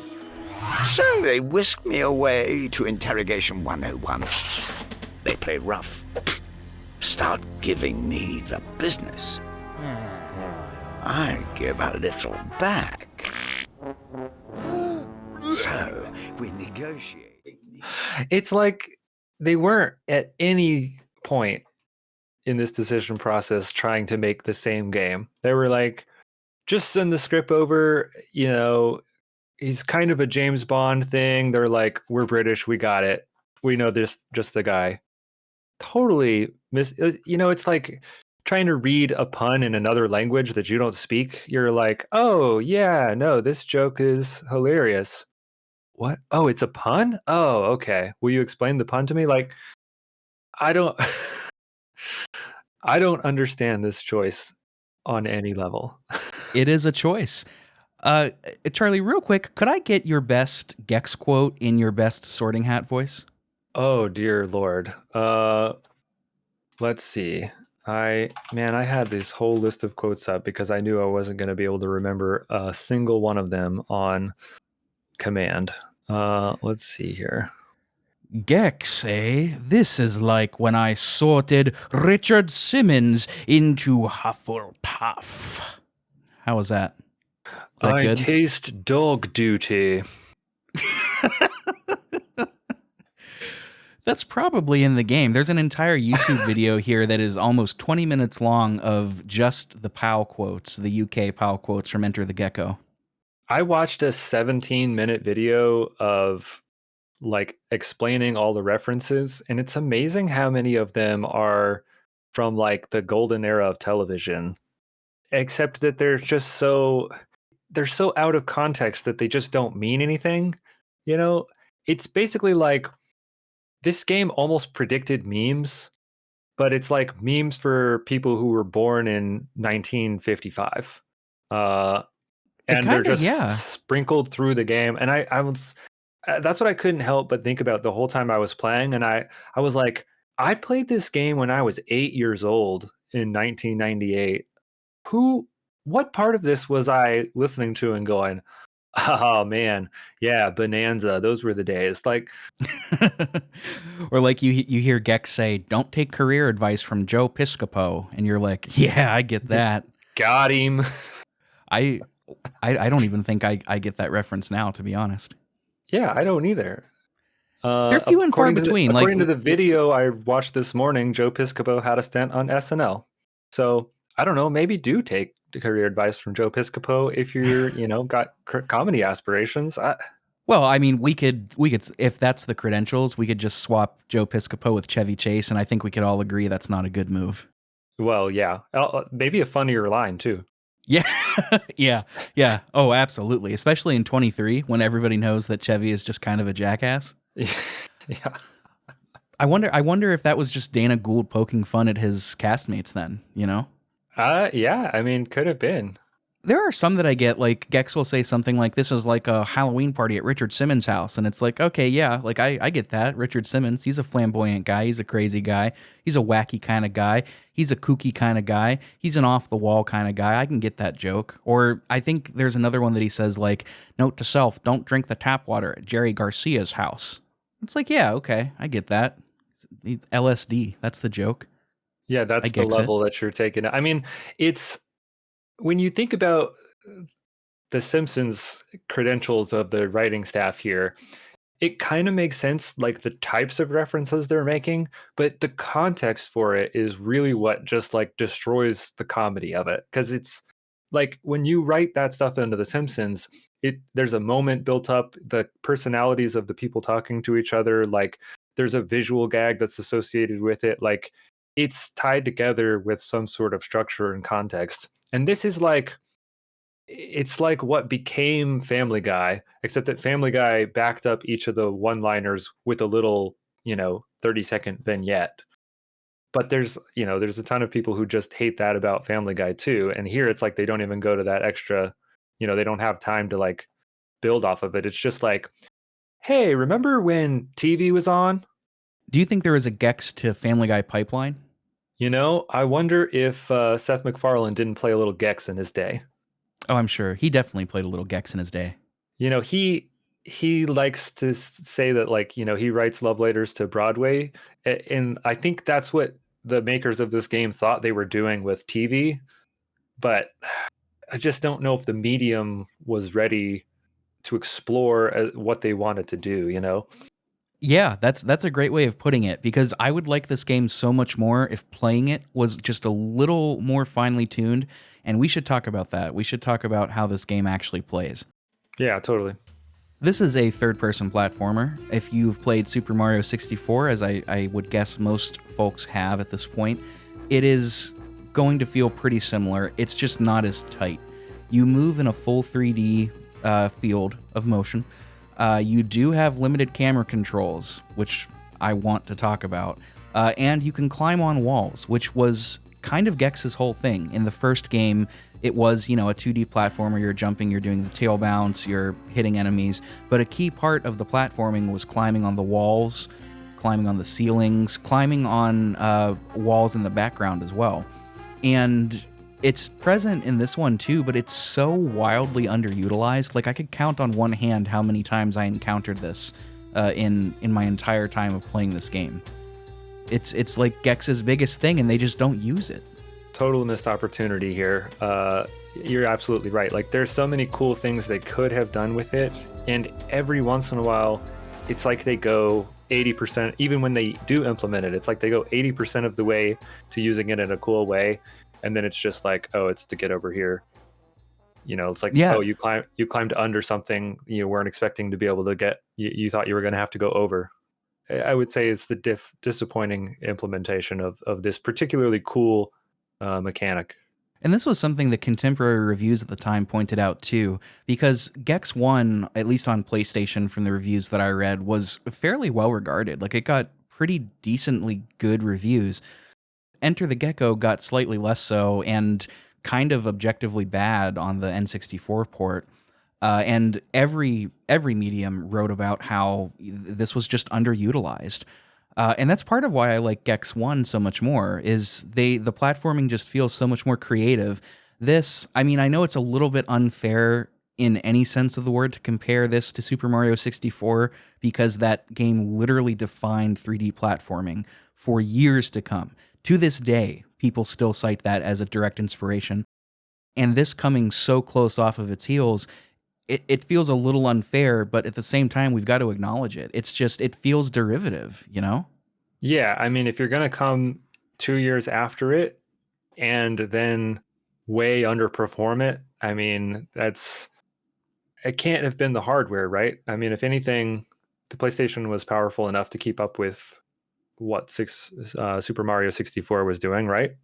So they whisk me away to Interrogation 101. They play rough. Start giving me the business. I give a little back. So we negotiate. It's like they weren't at any point in this decision process trying to make the same game. They were like, just send the script over, he's kind of a James Bond thing. They're like, we're British, we got it. We know this, just the guy. Totally it's like trying to read a pun in another language that you don't speak. You're like, oh yeah, no, this joke is hilarious. What? Oh, it's a pun? Oh, okay. Will you explain the pun to me? Like, I don't I don't understand this choice on any level. It is a choice. Charlie, real quick, could I get your best Gex quote in your best Sorting Hat voice? Oh dear Lord. Let's see. I had this whole list of quotes up because I knew I wasn't going to be able to remember a single one of them on command. Let's see here. Gex, eh? This is like when I sorted Richard Simmons into Hufflepuff. How was that? Is that I good? taste dog duty. That's probably in the game. There's an entire YouTube video here that is almost 20 minutes long of just the POW quotes, the UK POW quotes from Enter the Gecko. I watched a 17-minute video of like explaining all the references, and it's amazing how many of them are from like the golden era of television, except that they're so out of context that they just don't mean anything. It's basically like this game almost predicted memes, but it's like memes for people who were born in 1955. And they're just sprinkled through the game. And I was, that's what I couldn't help but think about the whole time I was playing. And I was like, I played this game when I was 8 years old in 1998. What part of this was I listening to and going, oh man, yeah, Bonanza, those were the days. Like, or like you hear Gex say, "Don't take career advice from Joe Piscopo," and you're like, "Yeah, I get that." Got him. I don't even think I get that reference now, to be honest. Yeah, I don't either. They're few and far between. According to the video I watched this morning, Joe Piscopo had a stint on SNL. So I don't know. Maybe do take career advice from Joe Piscopo if you're, got comedy aspirations. Well, I mean, we could, if that's the credentials, we could just swap Joe Piscopo with Chevy Chase, and I think we could all agree that's not a good move. Well, yeah, maybe a funnier line too. Yeah, yeah. Oh, absolutely. Especially in 23, when everybody knows that Chevy is just kind of a jackass. Yeah. I wonder if that was just Dana Gould poking fun at his castmates then, Yeah, I mean, could have been. There are some that I get, like Gex will say something like, this is like a Halloween party at Richard Simmons' house. And it's like, okay, yeah, like I get that. Richard Simmons, he's a flamboyant guy. He's a crazy guy. He's a wacky kind of guy. He's a kooky kind of guy. He's an off the wall kind of guy. I can get that joke. Or I think there's another one that he says like, note to self, don't drink the tap water at Jerry Garcia's house. It's like, yeah, okay, I get that. LSD, that's the joke. Yeah, that's I the gets it. level that you're taking. I mean, it's when you think about the Simpsons credentials of the writing staff here, it kind of makes sense, like the types of references they're making, but the context for it is really what just like destroys the comedy of it. Because it's like when you write that stuff into the Simpsons, there's a moment built up, the personalities of the people talking to each other, like there's a visual gag that's associated with it, like it's tied together with some sort of structure and context. And this is like, it's like what became Family Guy, except that Family Guy backed up each of the one-liners with a little, 30-second vignette. But there's a ton of people who just hate that about Family Guy too. And here it's like they don't even go to that extra, they don't have time to like build off of it. It's just like, hey, remember when TV was on? Do you think there is a Gex to Family Guy pipeline? I wonder if Seth MacFarlane didn't play a little Gex in his day. Oh, I'm sure. He definitely played a little Gex in his day. He likes to say that, like, he writes love letters to Broadway. And I think that's what the makers of this game thought they were doing with TV. But I just don't know if the medium was ready to explore what they wanted to do, Yeah, that's a great way of putting it, because I would like this game so much more if playing it was just a little more finely tuned, and we should talk about that. We should talk about how this game actually plays. Yeah, totally. This is a third-person platformer. If you've played Super Mario 64, as I would guess most folks have at this point, it is going to feel pretty similar. It's just not as tight. You move in a full 3D field of motion. You do have limited camera controls, which I want to talk about. And you can climb on walls, which was kind of Gex's whole thing. In the first game, it was, a 2D platformer. You're jumping, you're doing the tail bounce, you're hitting enemies. But a key part of the platforming was climbing on the walls, climbing on the ceilings, climbing on walls in the background as well. And it's present in this one too, but it's so wildly underutilized. Like, I could count on one hand how many times I encountered this in my entire time of playing this game. It's like Gex's biggest thing, and they just don't use it. Total missed opportunity here. You're absolutely right. Like, there's so many cool things they could have done with it, and every once in a while, it's like they go 80%, even when they do implement it, it's like they go 80% of the way to using it in a cool way. And then it's just like, oh, it's to get over here. It's like, yeah. Oh, you climbed under something you weren't expecting to be able to get. You thought you were going to have to go over. I would say it's the disappointing implementation of this particularly cool mechanic. And this was something that contemporary reviews at the time pointed out too, because Gex 1, at least on PlayStation from the reviews that I read, was fairly well regarded. Like, it got pretty decently good reviews. Enter the Gecko got slightly less so, and kind of objectively bad on the N64 port. And every medium wrote about how this was just underutilized. And that's part of why I like Gex 1 so much more, is the platforming just feels so much more creative. This, I mean, I know it's a little bit unfair in any sense of the word to compare this to Super Mario 64, because that game literally defined 3D platforming for years to come. To this day, people still cite that as a direct inspiration. And this coming so close off of its heels, it feels a little unfair, but at the same time, we've got to acknowledge it. It's just, it feels derivative, Yeah, I mean, if you're going to come 2 years after it and then way underperform it, I mean, it can't have been the hardware, right? I mean, if anything, the PlayStation was powerful enough to keep up with what Super Mario 64 was doing, right?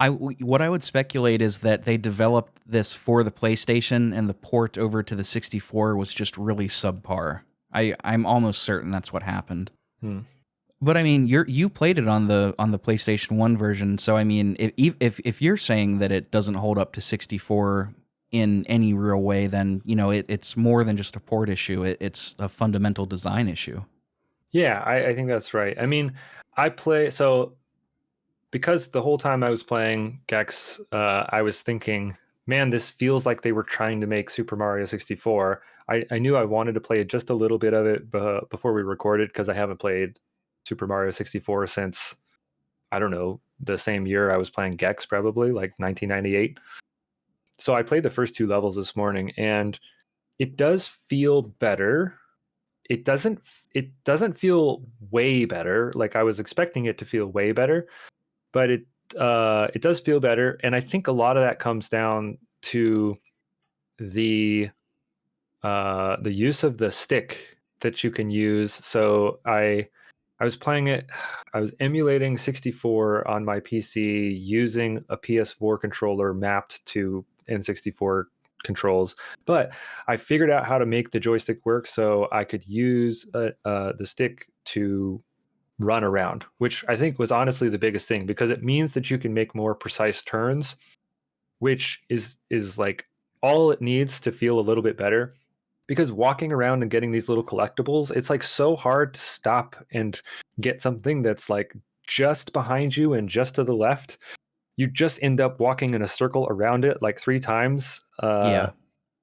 What I would speculate is that they developed this for the PlayStation, and the port over to the 64 was just really subpar. I'm almost certain that's what happened. But I mean, you played it on the PlayStation 1 version, so I mean, if you're saying that it doesn't hold up to 64 in any real way, then it's more than just a port issue. It's a fundamental design issue. Yeah, I think that's right. I mean, because the whole time I was playing Gex, I was thinking, man, this feels like they were trying to make Super Mario 64. I knew I wanted to play just a little bit of it before we recorded, because I haven't played Super Mario 64 since, I don't know, the same year I was playing Gex, probably like 1998. So I played the first 2 levels this morning, and it does feel better. It doesn't feel way better. Like I was expecting it to feel way better, but it does feel better, and I think a lot of that comes down to the use of the stick that you can use. So I was playing it. I was emulating 64 on my PC using a PS4 controller mapped to N64 controls, but I figured out how to make the joystick work so I could use the stick to run around, which I think was honestly the biggest thing, because it means that you can make more precise turns, which is like all it needs to feel a little bit better. Because walking around and getting these little collectibles, it's like so hard to stop and get something that's like just behind you and just to the left. You just end up walking in a circle around it like 3 times. Yeah.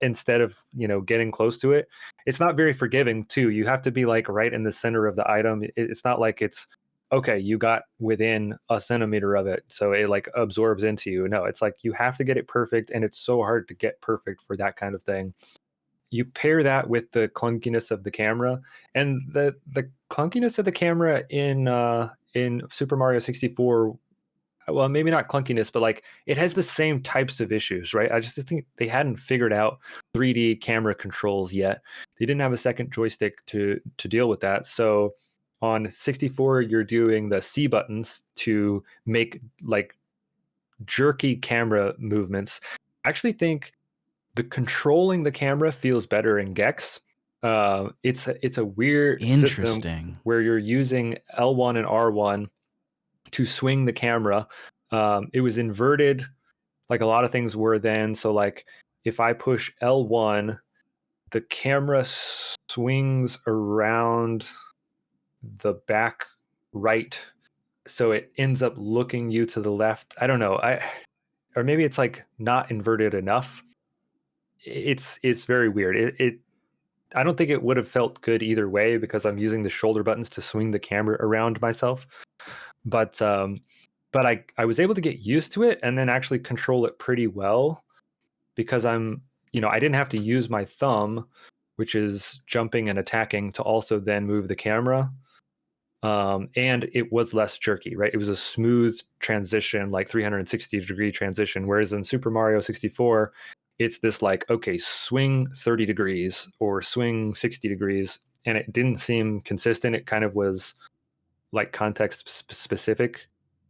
Instead of getting close to it. It's not very forgiving too. You have to be like right in the center of the item. It's not like it's okay, you got within a centimeter of it, so it like absorbs into you. No, it's like you have to get it perfect, and it's so hard to get perfect for that kind of thing. You pair that with the clunkiness of the camera, and the clunkiness of the camera in Super Mario 64, well, maybe not clunkiness, but like it has the same types of issues, right? I just think they hadn't figured out 3D camera controls yet. They didn't have a second joystick to deal with that. So on 64, you're doing the C buttons to make like jerky camera movements. I actually think the controlling the camera feels better in Gex. It's a weird system Interesting. where you're using L1 and R1 to swing the camera. It was inverted, like a lot of things were then. So like if I push L1, the camera swings around the back right, so it ends up looking you to the left. I don't know. Or maybe it's like not inverted enough. It's very weird. I don't think it would have felt good either way, because I'm using the shoulder buttons to swing the camera around myself. But I was able to get used to it and then actually control it pretty well, because I didn't have to use my thumb, which is jumping and attacking, to also then move the camera. And it was less jerky, right? It was a smooth transition, like 360-degree transition. Whereas in Super Mario 64, it's this like, okay, swing 30 degrees or swing 60 degrees. And it didn't seem consistent. It kind of was like context specific.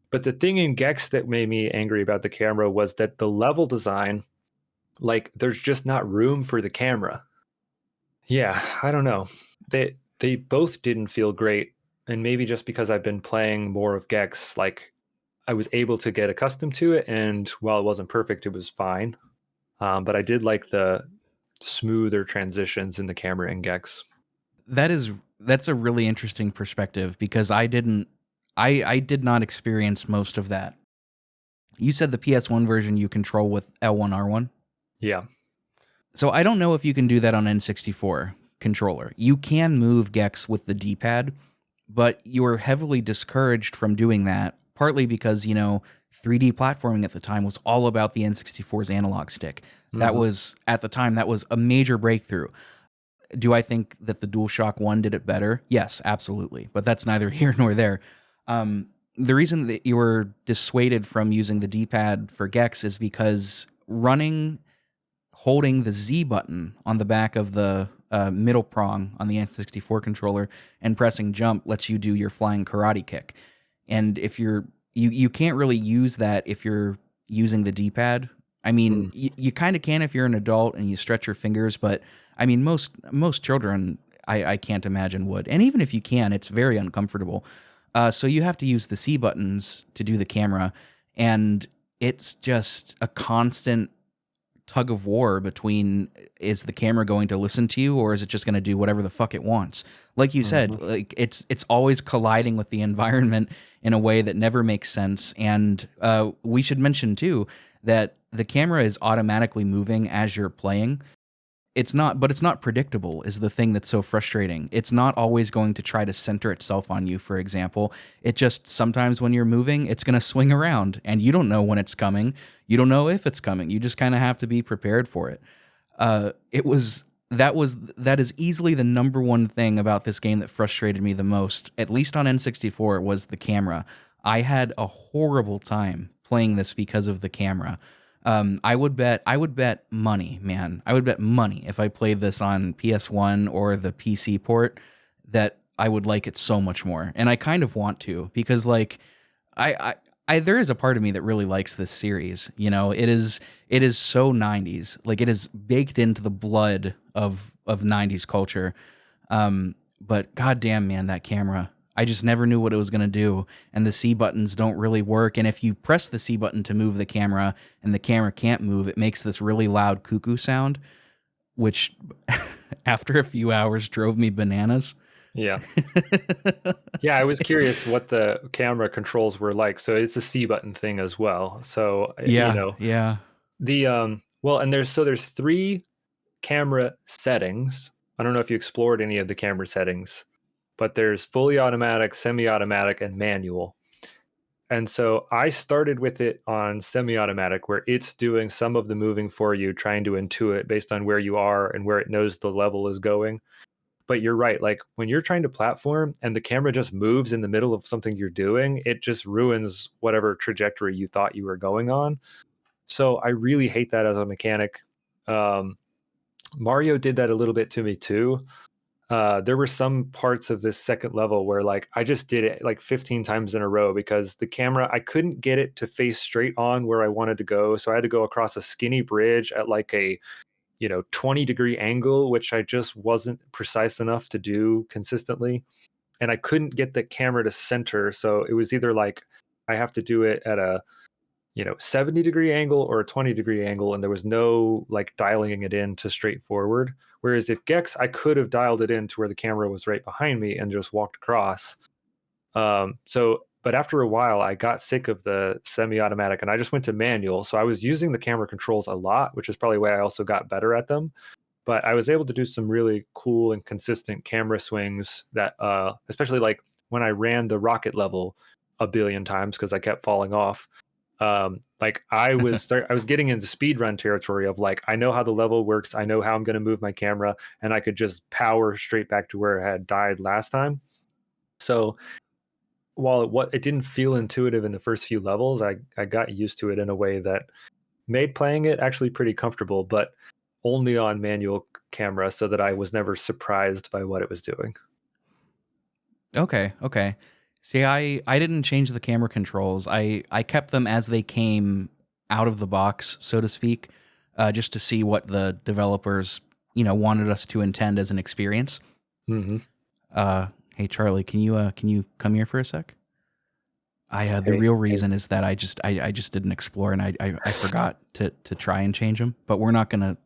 But the thing in Gex that made me angry about the camera was that the level design, like there's just not room for the camera. Yeah, I don't know. They both didn't feel great. And maybe just because I've been playing more of Gex, like I was able to get accustomed to it. And while it wasn't perfect, it was fine. But I did like the smoother transitions in the camera in Gex. That's a really interesting perspective, because I did not experience most of that. You said the PS1 version you control with L1 R1? Yeah. So I don't know if you can do that on N64 controller. You can move Gex with the D-pad, but you're heavily discouraged from doing that, partly because, 3D platforming at the time was all about the N64's analog stick. That was, at the time, that was a major breakthrough. Do I think that the DualShock 1 did it better? Yes, absolutely. But that's neither here nor there. The reason that you were dissuaded from using the D-pad for Gex is because holding the Z button on the back of the middle prong on the N64 controller and pressing jump lets you do your flying karate kick. And if you can't really use that if you're using the D-pad. I mean, you kind of can if you're an adult and you stretch your fingers, but I mean, most children, I can't imagine would. And even if you can, it's very uncomfortable. So you have to use the C buttons to do the camera, and it's just a constant tug of war between, is the camera going to listen to you or is it just going to do whatever the fuck it wants? Like you said, like it's always colliding with the environment in a way that never makes sense. And we should mention too that the camera is automatically moving as you're playing. It's not predictable is the thing that's so frustrating. It's not always going to try to center itself on you, for example. It just, sometimes when you're moving, it's going to swing around and you don't know when it's coming. You don't know if it's coming. You just kind of have to be prepared for it. That is easily the number one thing about this game that frustrated me the most, at least on N64, was the camera. I had a horrible time playing this because of the camera. I would bet money, man. I would bet money if I played this on PS1 or the PC port that I would like it so much more. And I kind of want to, because like I there is a part of me that really likes this series. You know, it is so 90s. Like it is baked into the blood of 90s culture. But goddamn, man, that camera. I just never knew what it was going to do, and the C buttons don't really work, and if you press the C button to move the camera and the camera can't move, it makes this really loud cuckoo sound, which after a few hours drove me bananas. Yeah. Yeah, I was curious what the camera controls were like. So it's a C button thing as well. So, Yeah. And there's 3 camera settings. I don't know if you explored any of the camera settings, but there's fully automatic, semi-automatic, and manual. And so I started with it on semi-automatic, where it's doing some of the moving for you, trying to intuit based on where you are and where it knows the level is going. But you're right, like when you're trying to platform and the camera just moves in the middle of something you're doing, it just ruins whatever trajectory you thought you were going on. So I really hate that as a mechanic. Mario did that a little bit to me too. There were some parts of this second level where like I just did it like 15 times in a row because the camera, I couldn't get it to face straight on where I wanted to go. So I had to go across a skinny bridge at like a 20-degree angle, which I just wasn't precise enough to do consistently. And I couldn't get the camera to center. So it was either like I have to do it at a 70-degree angle or a 20-degree angle, and there was no like dialing it in to straightforward. Whereas if Gex, I could have dialed it in to where the camera was right behind me and just walked across. But after a while, I got sick of the semi-automatic and I just went to manual. So I was using the camera controls a lot, which is probably why I also got better at them. But I was able to do some really cool and consistent camera swings that, especially like when I ran the rocket level a billion times because I kept falling off. Like I was getting into speedrun territory of like, I know how the level works. I know how I'm going to move my camera, and I could just power straight back to where I had died last time. So while it didn't feel intuitive in the first few levels, I got used to it in a way that made playing it actually pretty comfortable, but only on manual camera so that I was never surprised by what it was doing. Okay. See, I didn't change the camera controls. I kept them as they came out of the box, so to speak, just to see what the developers, wanted us to intend as an experience. Mm-hmm. Hey Charlie, can you come here for a sec? The real reason is that I just didn't explore, and I forgot to try and change them. But we're not gonna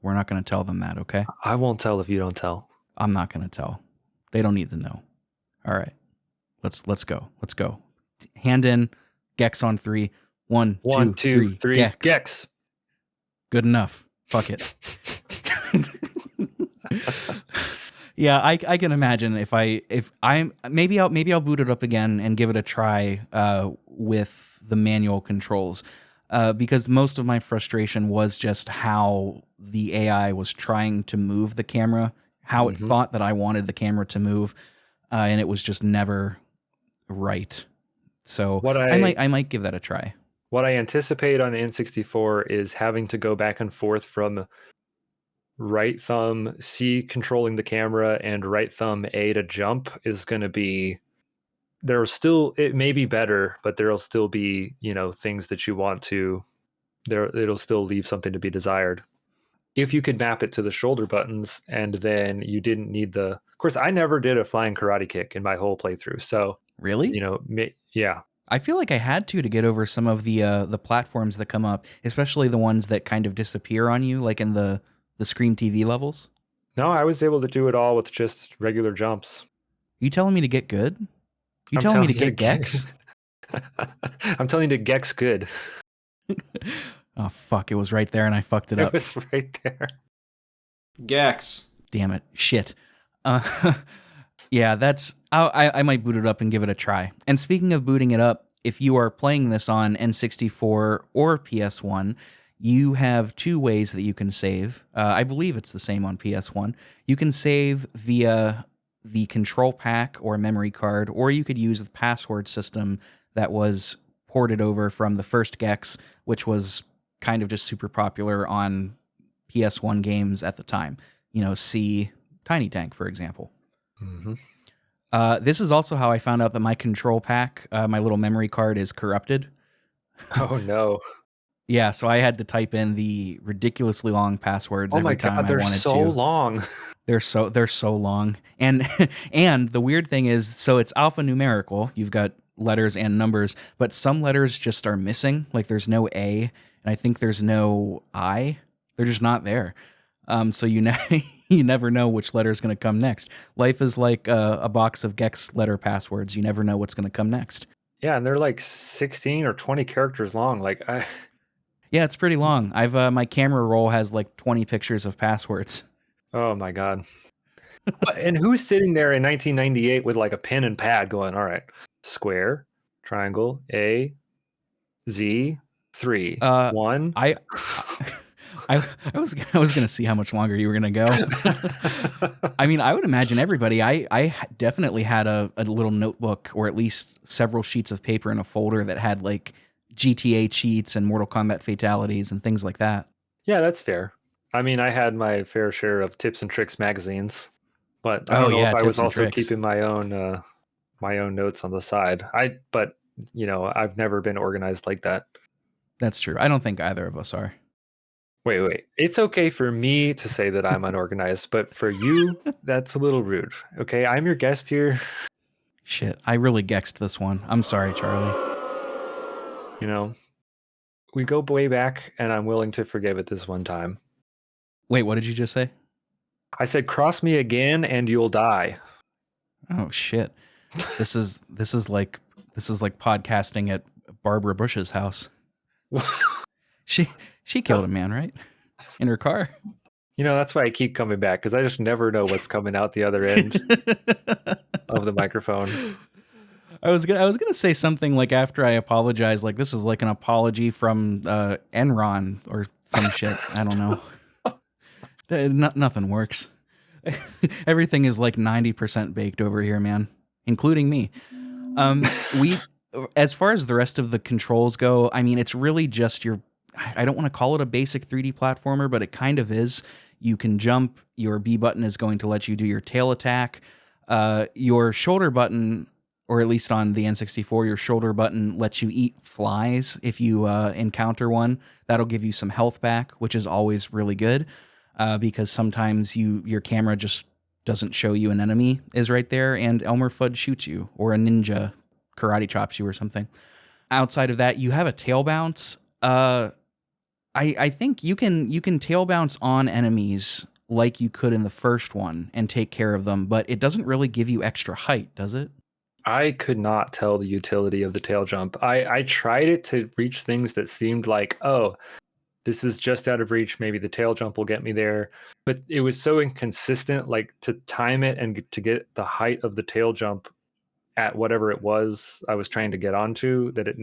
tell them that, okay? I won't tell if you don't tell. I'm not gonna tell. They don't need to know. All right. Let's go. Hand in. Gex on 3. 1, 2, 3. Gex. Good enough. Fuck it. Yeah, I can imagine if I'm maybe I'll boot it up again and give it a try with the manual controls, because most of my frustration was just how the AI was trying to move the camera, how it thought that I wanted the camera to move, and it was just never right. So I might give that a try. What I anticipate on N64 is having to go back and forth from right thumb C controlling the camera and right thumb A to jump is going to be, it may be better, but there'll still be, things that you want to, it'll still leave something to be desired. If you could map it to the shoulder buttons and then you didn't need of course, I never did a flying karate kick in my whole playthrough. So really, yeah. I feel like I had to get over some of the platforms that come up, especially the ones that kind of disappear on you, like in the Scream TV levels. No, I was able to do it all with just regular jumps. You telling me to get good? You I'm telling me to telling you get Gex? I'm telling you to Gex good. Oh, fuck. It was right there and I fucked it It up. was right there. Gex. Damn it. Shit. Yeah, I might boot it up and give it a try. And speaking of booting it up, if you are playing this on N64 or PS1, you have two ways that you can save. I believe it's the same on PS1. You can save via the control pack or memory card, or you could use the password system that was ported over from the first Gex, which was kind of just super popular on PS1 games at the time. See Tiny Tank, for example. Mm-hmm. This is also how I found out that my control pack, my little memory card, is corrupted. Oh no! Yeah, so I had to type in the ridiculously long passwords Oh my every time god, I they're wanted so to. long. They're so long, and and the weird thing is, so it's alphanumerical. You've got letters and numbers, but some letters just are missing. Like there's no A, and I think there's no I. They're just not there. So you never know which letter is going to come next. Life is like a box of Gex letter passwords. You never know what's going to come next. Yeah, and they're like 16 or 20 characters long. Yeah, it's pretty long. I've my camera roll has like 20 pictures of passwords. Oh my god. And who's sitting there in 1998 with like a pen and pad going, all right, square, triangle, A, Z, 3, 1. I was gonna see how much longer you were gonna go. I mean, I would imagine everybody. I definitely had a little notebook or at least several sheets of paper in a folder that had like GTA cheats and Mortal Kombat fatalities and things like that. Yeah, that's fair. I mean, I had my fair share of tips and tricks magazines, but I don't know if I was also keeping my own notes on the side. But I've never been organized like that. That's true. I don't think either of us are. Wait. It's okay for me to say that I'm unorganized, but for you, that's a little rude. Okay, I'm your guest here. Shit, I really gexed this one. I'm sorry, Charlie. We go way back, and I'm willing to forgive it this one time. Wait, what did you just say? I said, cross me again, and you'll die. Oh shit! This is like podcasting at Barbara Bush's house. She killed a man, right? In her car. That's why I keep coming back, because I just never know what's coming out the other end of the microphone. I was gonna say something like after I apologize, like this is like an apology from Enron or some shit. I don't know. Nothing works. Everything is like 90% baked over here, man, including me. As far as the rest of the controls go, I mean, it's really just I don't want to call it a basic 3D platformer, but it kind of is. You can jump. Your B button is going to let you do your tail attack. Your shoulder button, or at least on the N64, your shoulder button lets you eat flies if you encounter one. That'll give you some health back, which is always really good because sometimes your camera just doesn't show you an enemy is right there, and Elmer Fudd shoots you, or a ninja karate chops you or something. Outside of that, you have a tail bounce. I think you can tail bounce on enemies like you could in the first one and take care of them, but it doesn't really give you extra height, does it? I could not tell the utility of the tail jump. I tried it to reach things that seemed like, oh, this is just out of reach. Maybe the tail jump will get me there. But it was so inconsistent, like to time it and to get the height of the tail jump at whatever it was I was trying to get onto, that it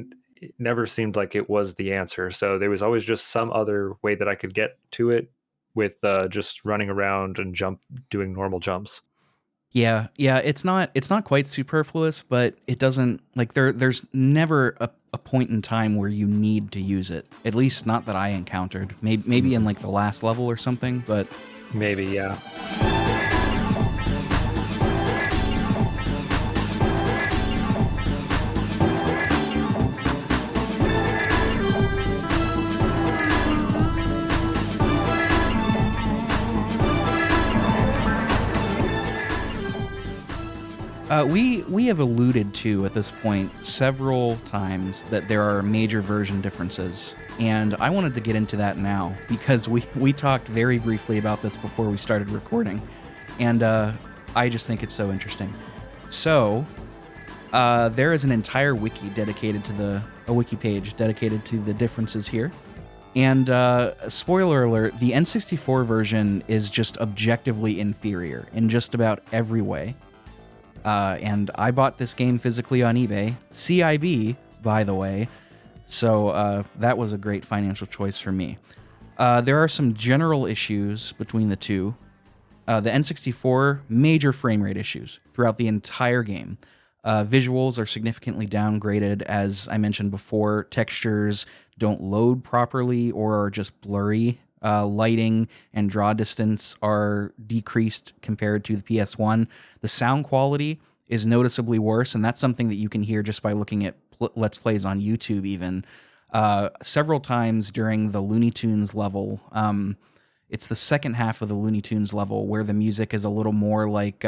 never seemed like it was the answer. So there was always just some other way that I could get to it with just running around and doing normal jumps. Yeah, it's not quite superfluous, but it doesn't, like, there's never a point in time where you need to use it. At least not that I encountered. Maybe in like the last level or something, but maybe, yeah. We have alluded to at this point several times that there are major version differences, and I wanted to get into that now because we talked very briefly about this before we started recording, and I just think it's so interesting. So there is an entire wiki dedicated to a wiki page dedicated to the differences here. And spoiler alert, the N64 version is just objectively inferior in just about every way. And I bought this game physically on eBay, CIB, by the way, so that was a great financial choice for me. There are some general issues between the two. The N64, major frame rate issues throughout the entire game. Visuals are significantly downgraded, as I mentioned before. Textures don't load properly or are just blurry. Lighting and draw distance are decreased compared to the PS1. The sound quality is noticeably worse, and that's something that you can hear just by looking at Let's Plays on YouTube even. Several times during the Looney Tunes level, it's the second half of the Looney Tunes level where the music is a little more like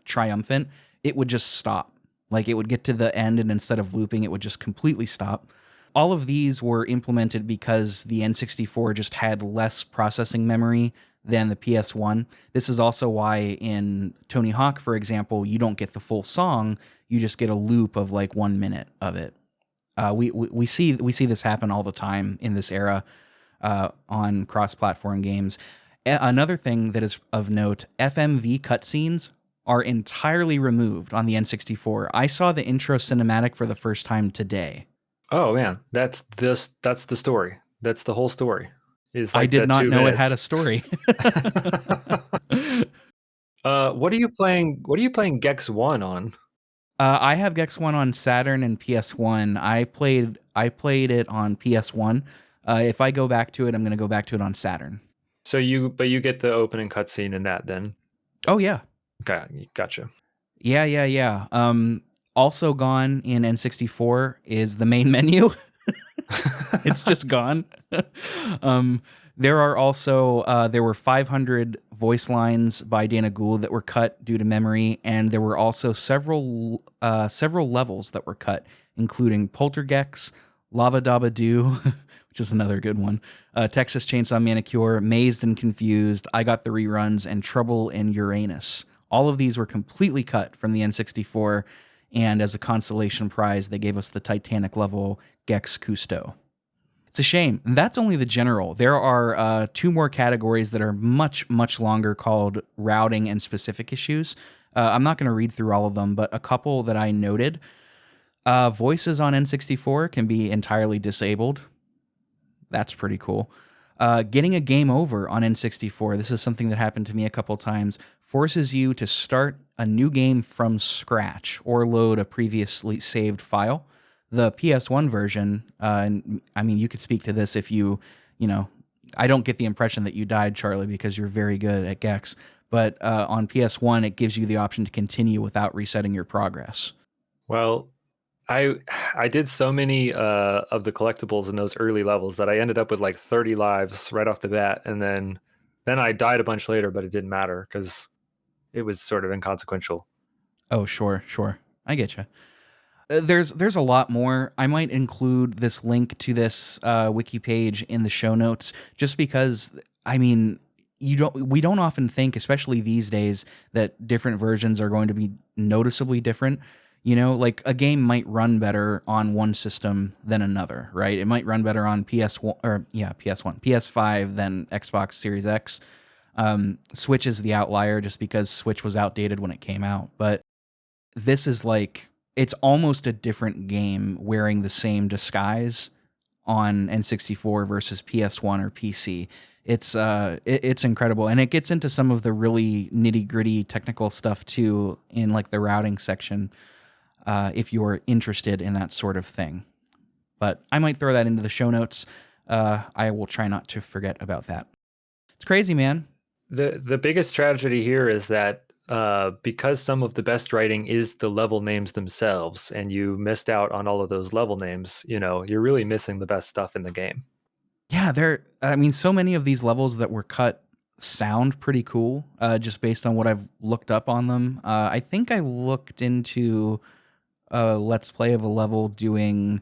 triumphant. It would just stop. Like it would get to the end, and instead of looping, it would just completely stop. All of these were implemented because the N64 just had less processing memory than the PS1. This is also why in Tony Hawk, for example, you don't get the full song. You just get a loop of like 1 minute of it. We see this happen all the time in this era on cross-platform games. Another thing that is of note, FMV cutscenes are entirely removed on the N64. I saw the intro cinematic for the first time today. Oh man, that's the story. That's the whole story. Is I like did that not 2 know it minutes. had a story. What are you playing? What are you playing Gex 1 on? I have Gex 1 on Saturn and PS1. I played it on PS1. If I go back to it, I'm going to go back to it on Saturn. So you get the opening cutscene in that then? Oh yeah. Okay, gotcha. Yeah. Also gone in N64 is the main menu. It's just gone. There are also there were 500 voice lines by Dana Gould that were cut due to memory, and there were also several levels that were cut, including Poltergex, Lava Daba Doo, which is another good one, Texas Chainsaw Manicure, Mazed and Confused, I Got the Reruns, and Trouble in Uranus. All of these were completely cut from the N64, and as a consolation prize, they gave us the Titanic level Gex Cousteau. It's a shame. And that's only the general. There are 2 more categories that are much, much longer called routing and specific issues. I'm not going to read through all of them, but a couple that I noted. Voices on N64 can be entirely disabled. That's pretty cool. Getting a game over on N64, this is something that happened to me a couple times, forces you to start a new game from scratch or load a previously saved file. The PS1 version, and I mean, you could speak to this if you know, I don't get the impression that you died, Charlie, because you're very good at Gex, but on PS1, it gives you the option to continue without resetting your progress. Well, I did so many of the collectibles in those early levels that I ended up with like 30 lives right off the bat, and then I died a bunch later, but it didn't matter because it was sort of inconsequential. Oh, sure. I get you. There's a lot more. I might include this link to this wiki page in the show notes, just because, I mean, we don't often think, especially these days, that different versions are going to be noticeably different. You know, like a game might run better on one system than another, right? It might run better on PS5 than Xbox Series X. Switch is the outlier just because Switch was outdated when it came out. But this is like, it's almost a different game wearing the same disguise on N64 versus PS1 or PC. It's incredible, and it gets into some of the really nitty-gritty technical stuff too in like the routing section, if you're interested in that sort of thing. But I might throw that into the show notes. I will try not to forget about that. It's crazy, man. The biggest tragedy here is that because some of the best writing is the level names themselves, and you missed out on all of those level names, you know, you're really missing the best stuff in the game. Yeah, so many of these levels that were cut sound pretty cool, just based on what I've looked up on them. I think I looked into a Let's Play of a level doing,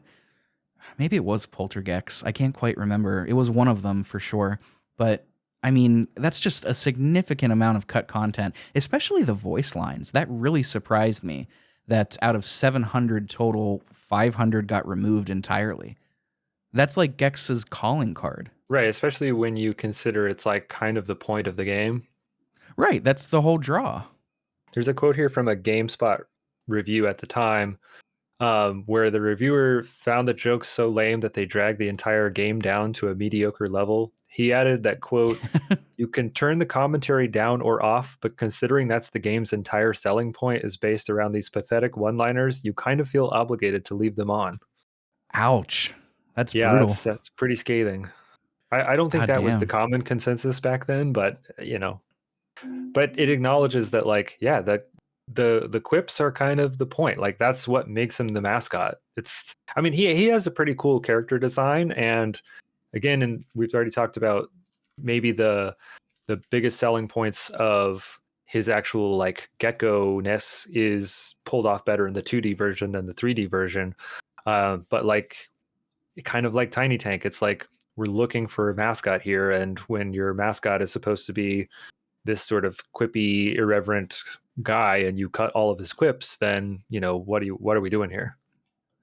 maybe it was Poltergex. I can't quite remember. It was one of them for sure. But I mean, that's just a significant amount of cut content, especially the voice lines. That really surprised me that out of 700 total, 500 got removed entirely. That's like Gex's calling card. Right, especially when you consider it's like kind of the point of the game. Right, that's the whole draw. There's a quote here from a GameSpot review at the time, where the reviewer found the jokes so lame that they dragged the entire game down to a mediocre level. He added that, quote, "You can turn the commentary down or off, but considering that's the game's entire selling point is based around these pathetic one-liners, you kind of feel obligated to leave them on." Ouch. That's Yeah, brutal. that's pretty scathing. I don't think God that was the damn. common consensus back then, but but it acknowledges that, like, yeah, that the quips are kind of the point. Like, that's what makes him the mascot. I mean, he has a pretty cool character design, and again, and we've already talked about maybe the biggest selling points of his actual like Gecko-ness is pulled off better in the 2D version than the 3D version. But like, kind of like Tiny Tank, it's like we're looking for a mascot here, and when your mascot is supposed to be this sort of quippy, irreverent guy, and you cut all of his quips, then what are we doing here?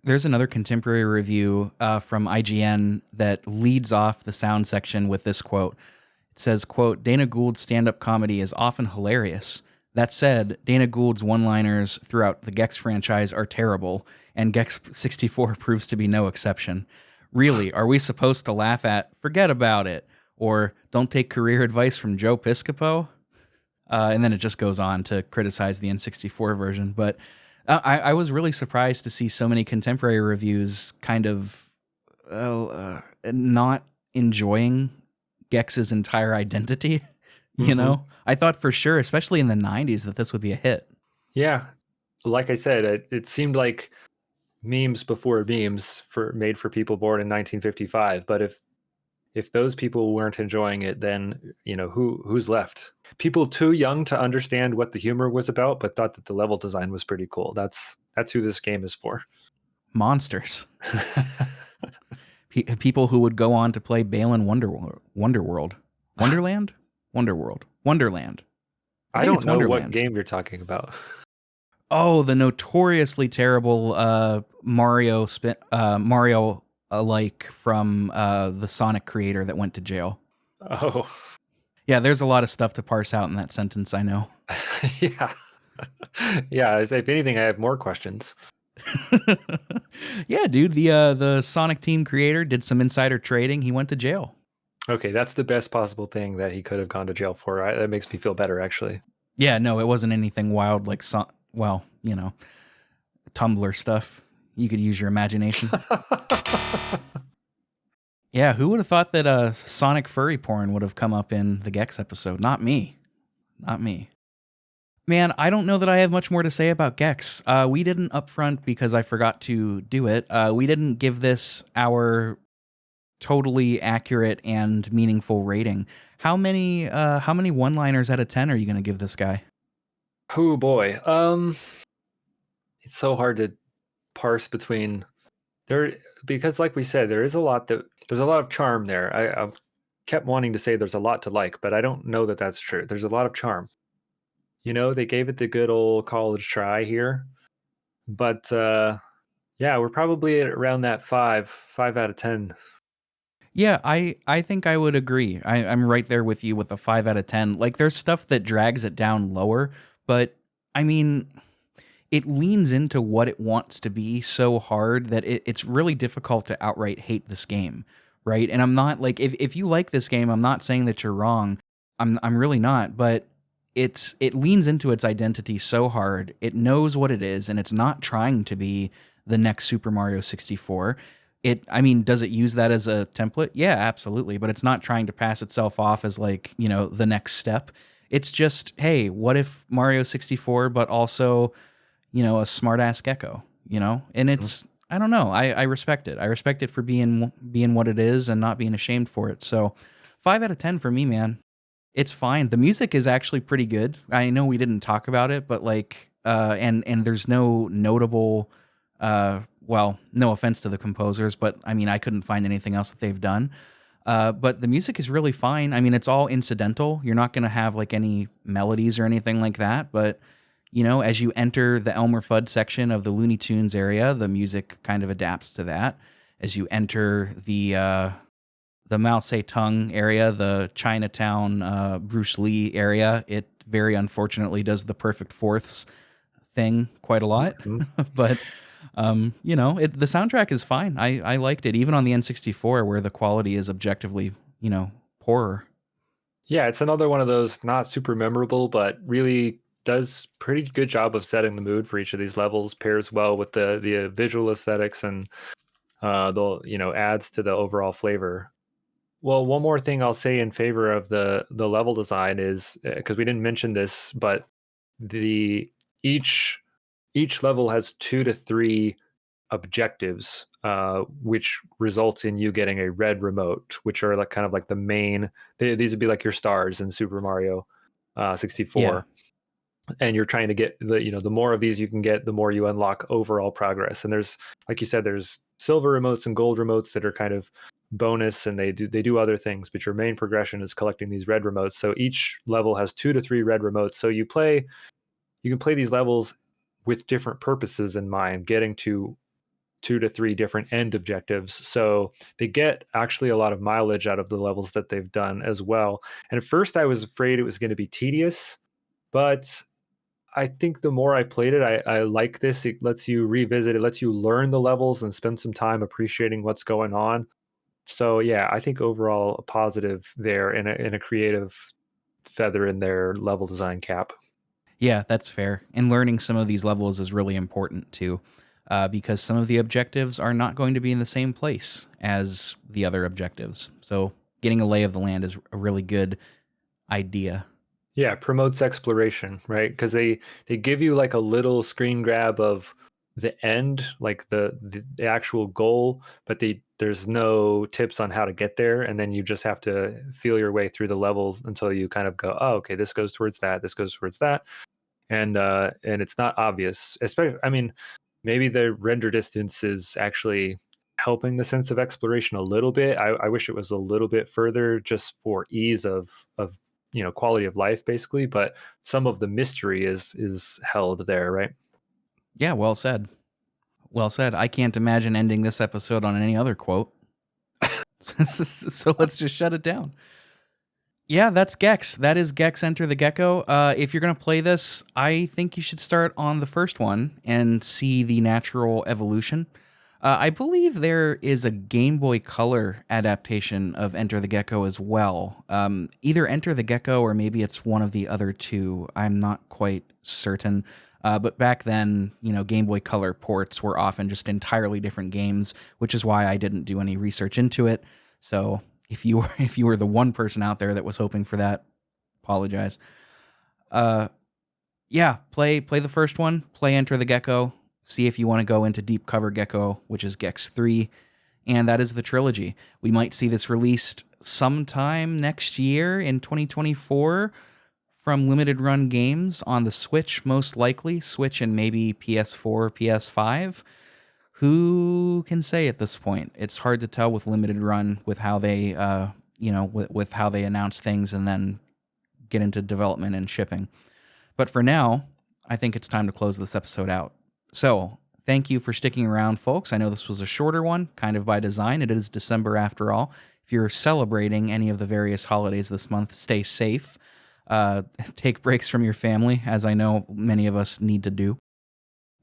There's another contemporary review from IGN that leads off the sound section with this quote. It says, quote, "Dana Gould's stand-up comedy is often hilarious. That said, Dana Gould's one-liners throughout the Gex franchise are terrible, and Gex 64 proves to be no exception. Really, are we supposed to laugh at, forget about it, or don't take career advice from Joe Piscopo?" And then it just goes on to criticize the N64 version. But I was really surprised to see so many contemporary reviews kind of not enjoying Gex's entire identity. I thought for sure, especially in the 90s, that this would be a hit. Yeah, like I said, it seemed like memes before memes made for people born in 1955. But if those people weren't enjoying it, then who's left? People too young to understand what the humor was about, but thought that the level design was pretty cool. That's who this game is for. Monsters. People who would go on to play Balan Wonderworld. Wonderland? Wonderland. I think don't it's know Wonderland. what game you're talking about. Oh, the notoriously terrible Mario alike from the Sonic creator that went to jail. Oh. Yeah, there's a lot of stuff to parse out in that sentence, I know. Yeah. Yeah, if anything, I have more questions. Yeah, dude, the Sonic team creator did some insider trading. He went to jail. Okay, that's the best possible thing that he could have gone to jail for. That makes me feel better, actually. Yeah, no, it wasn't anything wild like Tumblr stuff. You could use your imagination. Yeah, who would have thought that Sonic furry porn would have come up in the Gex episode? Not me. Man, I don't know that I have much more to say about Gex. We didn't upfront because I forgot to do it. We didn't give this our totally accurate and meaningful rating. How many one-liners out of 10 are you going to give this guy? Oh boy. It's so hard to parse between there, because like we said, there's a lot of charm there. I kept wanting to say there's a lot to like, but I don't know that that's true. There's a lot of charm. They gave it the good old college try here, but yeah, we're probably at around that 5 out of 10. Yeah, I think I would agree. I'm right there with you with a 5 out of 10. Like, there's stuff that drags it down lower, but I mean, it leans into what it wants to be so hard that it's really difficult to outright hate this game, right? And I'm not like, if you like this game, I'm not saying that you're wrong. I'm really not, but it leans into its identity so hard. It knows what it is, and it's not trying to be the next Super Mario 64. Does it use that as a template? Yeah, absolutely. But it's not trying to pass itself off as like, the next step. It's just, hey, what if Mario 64, but also, a smart ass Gecko, and it's, I don't know. I respect it. I respect it for being what it is and not being ashamed for it. So 5 out of 10 for me, man. It's fine. The music is actually pretty good. I know we didn't talk about it, but like, and there's no notable, well, no offense to the composers, but I mean, I couldn't find anything else that they've done. But the music is really fine. I mean, it's all incidental. You're not going to have like any melodies or anything like that. But, as you enter the Elmer Fudd section of the Looney Tunes area, the music kind of adapts to that. As you enter the Mao Zedong area, the Chinatown Bruce Lee area, it very unfortunately does the perfect fourths thing quite a lot. But the soundtrack is fine. I liked it, even on the N64, where the quality is objectively, poorer. Yeah, it's another one of those not super memorable, but really does pretty good job of setting the mood for each of these levels. Pairs well with the visual aesthetics and the adds to the overall flavor. Well, one more thing I'll say in favor of the level design is because we didn't mention this, but the each level has 2 to 3 objectives, which results in you getting a red remote, which are like kind of like the main. These would be like your stars in Super Mario 64. Yeah. And you're trying to get the more of these you can get, the more you unlock overall progress. And there's, like you said, there's silver remotes and gold remotes that are kind of bonus, and they do other things, but your main progression is collecting these red remotes. So each level has 2 to 3 red remotes. So you can play these levels with different purposes in mind, getting to 2 to 3 different end objectives. So they get actually a lot of mileage out of the levels that they've done as well. And at first I was afraid it was going to be tedious, but I think the more I played it, I like this. It lets you revisit, it lets you learn the levels and spend some time appreciating what's going on. So yeah, I think overall a positive there, and a creative feather in their level design cap. Yeah, that's fair. And learning some of these levels is really important too, because some of the objectives are not going to be in the same place as the other objectives. So getting a lay of the land is a really good idea. Yeah, promotes exploration, right? Because they give you like a little screen grab of the end, like the actual goal, but there's no tips on how to get there, and then you just have to feel your way through the level until you kind of go, oh, okay, this goes towards that, this goes towards that, and it's not obvious. Especially, I mean, maybe the render distance is actually helping the sense of exploration a little bit. I wish it was a little bit further, just for ease of quality of life, basically. But some of the mystery is held there, right? Yeah, well said. Well said. I can't imagine ending this episode on any other quote. So let's just shut it down. Yeah, that's Gex. That is Gex Enter the Gecko. If you're going to play this, I think you should start on the first one and see the natural evolution. I believe there is a Game Boy Color adaptation of Enter the Gecko as well. Either Enter the Gecko or maybe it's one of the other two. I'm not quite certain. But back then, Game Boy Color ports were often just entirely different games, which is why I didn't do any research into it. So if you were the one person out there that was hoping for that, apologize. Yeah, play the first one, play Enter the Gecko, see if you want to go into Deep Cover Gecko, which is Gex 3, and that is the trilogy. We might see this released sometime next year in 2024 from Limited Run Games on the Switch, most likely. Switch and maybe PS4, PS5. Who can say at this point? It's hard to tell with Limited Run, with how they, with how they announce things and then get into development and shipping. But for now, I think it's time to close this episode out. So, thank you for sticking around, folks. I know this was a shorter one, kind of by design. It is December after all. If you're celebrating any of the various holidays this month, stay safe. Take breaks from your family, as I know many of us need to do.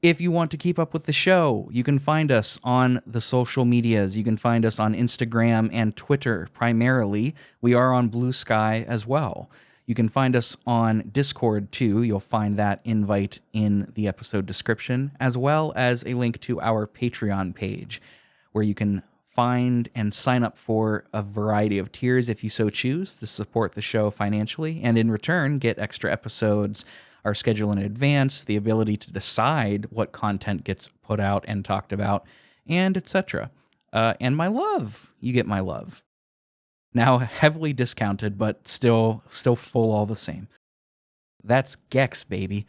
If you want to keep up with the show, you can find us on the social medias. You can find us on Instagram and Twitter primarily. We are on Blue Sky as well. You can find us on Discord too. You'll find that invite in the episode description, as well as a link to our Patreon page, where you can find and sign up for a variety of tiers if you so choose to support the show financially, and in return get extra episodes, our schedule in advance, the ability to decide what content gets put out and talked about, and etc. And my love. You get my love. Now heavily discounted, but still full all the same. That's Gex, baby.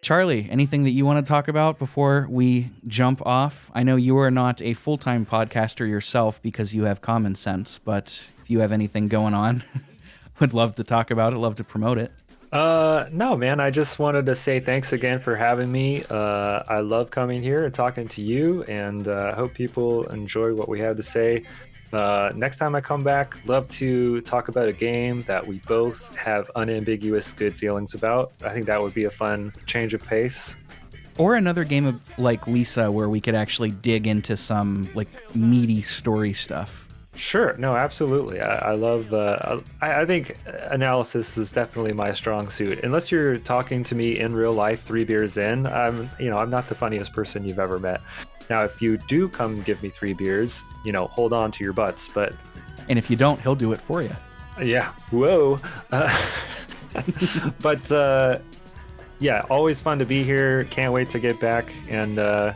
Charlie, anything that you want to talk about before we jump off? I know you are not a full-time podcaster yourself because you have common sense, but if you have anything going on, would love to talk about it, love to promote it. No, man, I just wanted to say thanks again for having me. I love coming here and talking to you, and I hope people enjoy what we have to say. Next time I come back, love to talk about a game that we both have unambiguous good feelings about. I think that would be a fun change of pace. Or another game of like Lisa where we could actually dig into some like meaty story stuff. Sure. No, absolutely. I love, I think analysis is definitely my strong suit. Unless you're talking to me in real life 3 beers in, I'm not the funniest person you've ever met. Now, if you do come give me 3 beers, hold on to your butts, but... And if you don't, he'll do it for you. Yeah. Whoa. But, yeah, always fun to be here. Can't wait to get back. And, I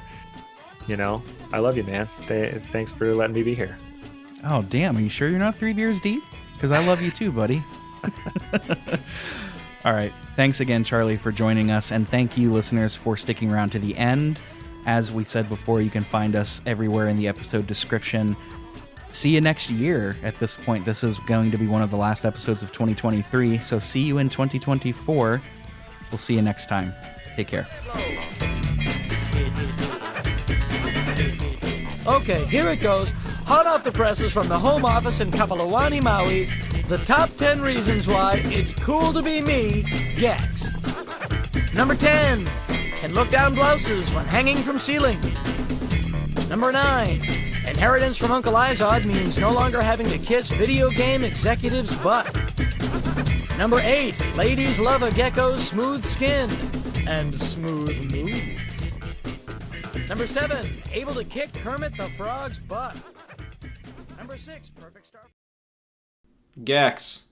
love you, man. Thanks for letting me be here. Oh, damn. Are you sure you're not 3 beers deep? Because I love you too, buddy. All right. Thanks again, Charlie, for joining us. And thank you, listeners, for sticking around to the end. As we said before, you can find us everywhere in the episode description. See you next year. At this point, this is going to be one of the last episodes of 2023. So see you in 2024. We'll see you next time. Take care. Okay, here it goes. Hot off the presses from the home office in Kapalawani, Maui. The top 10 reasons why it's cool to be me, Gex. Number 10. Can look down blouses when hanging from ceiling. Number 9. Inheritance from Uncle Izod means no longer having to kiss video game executives' butt. Number 8. Ladies love a gecko's smooth skin and smooth moves. Number 7. Able to kick Kermit the Frog's butt. Number 6. Perfect start. Gex.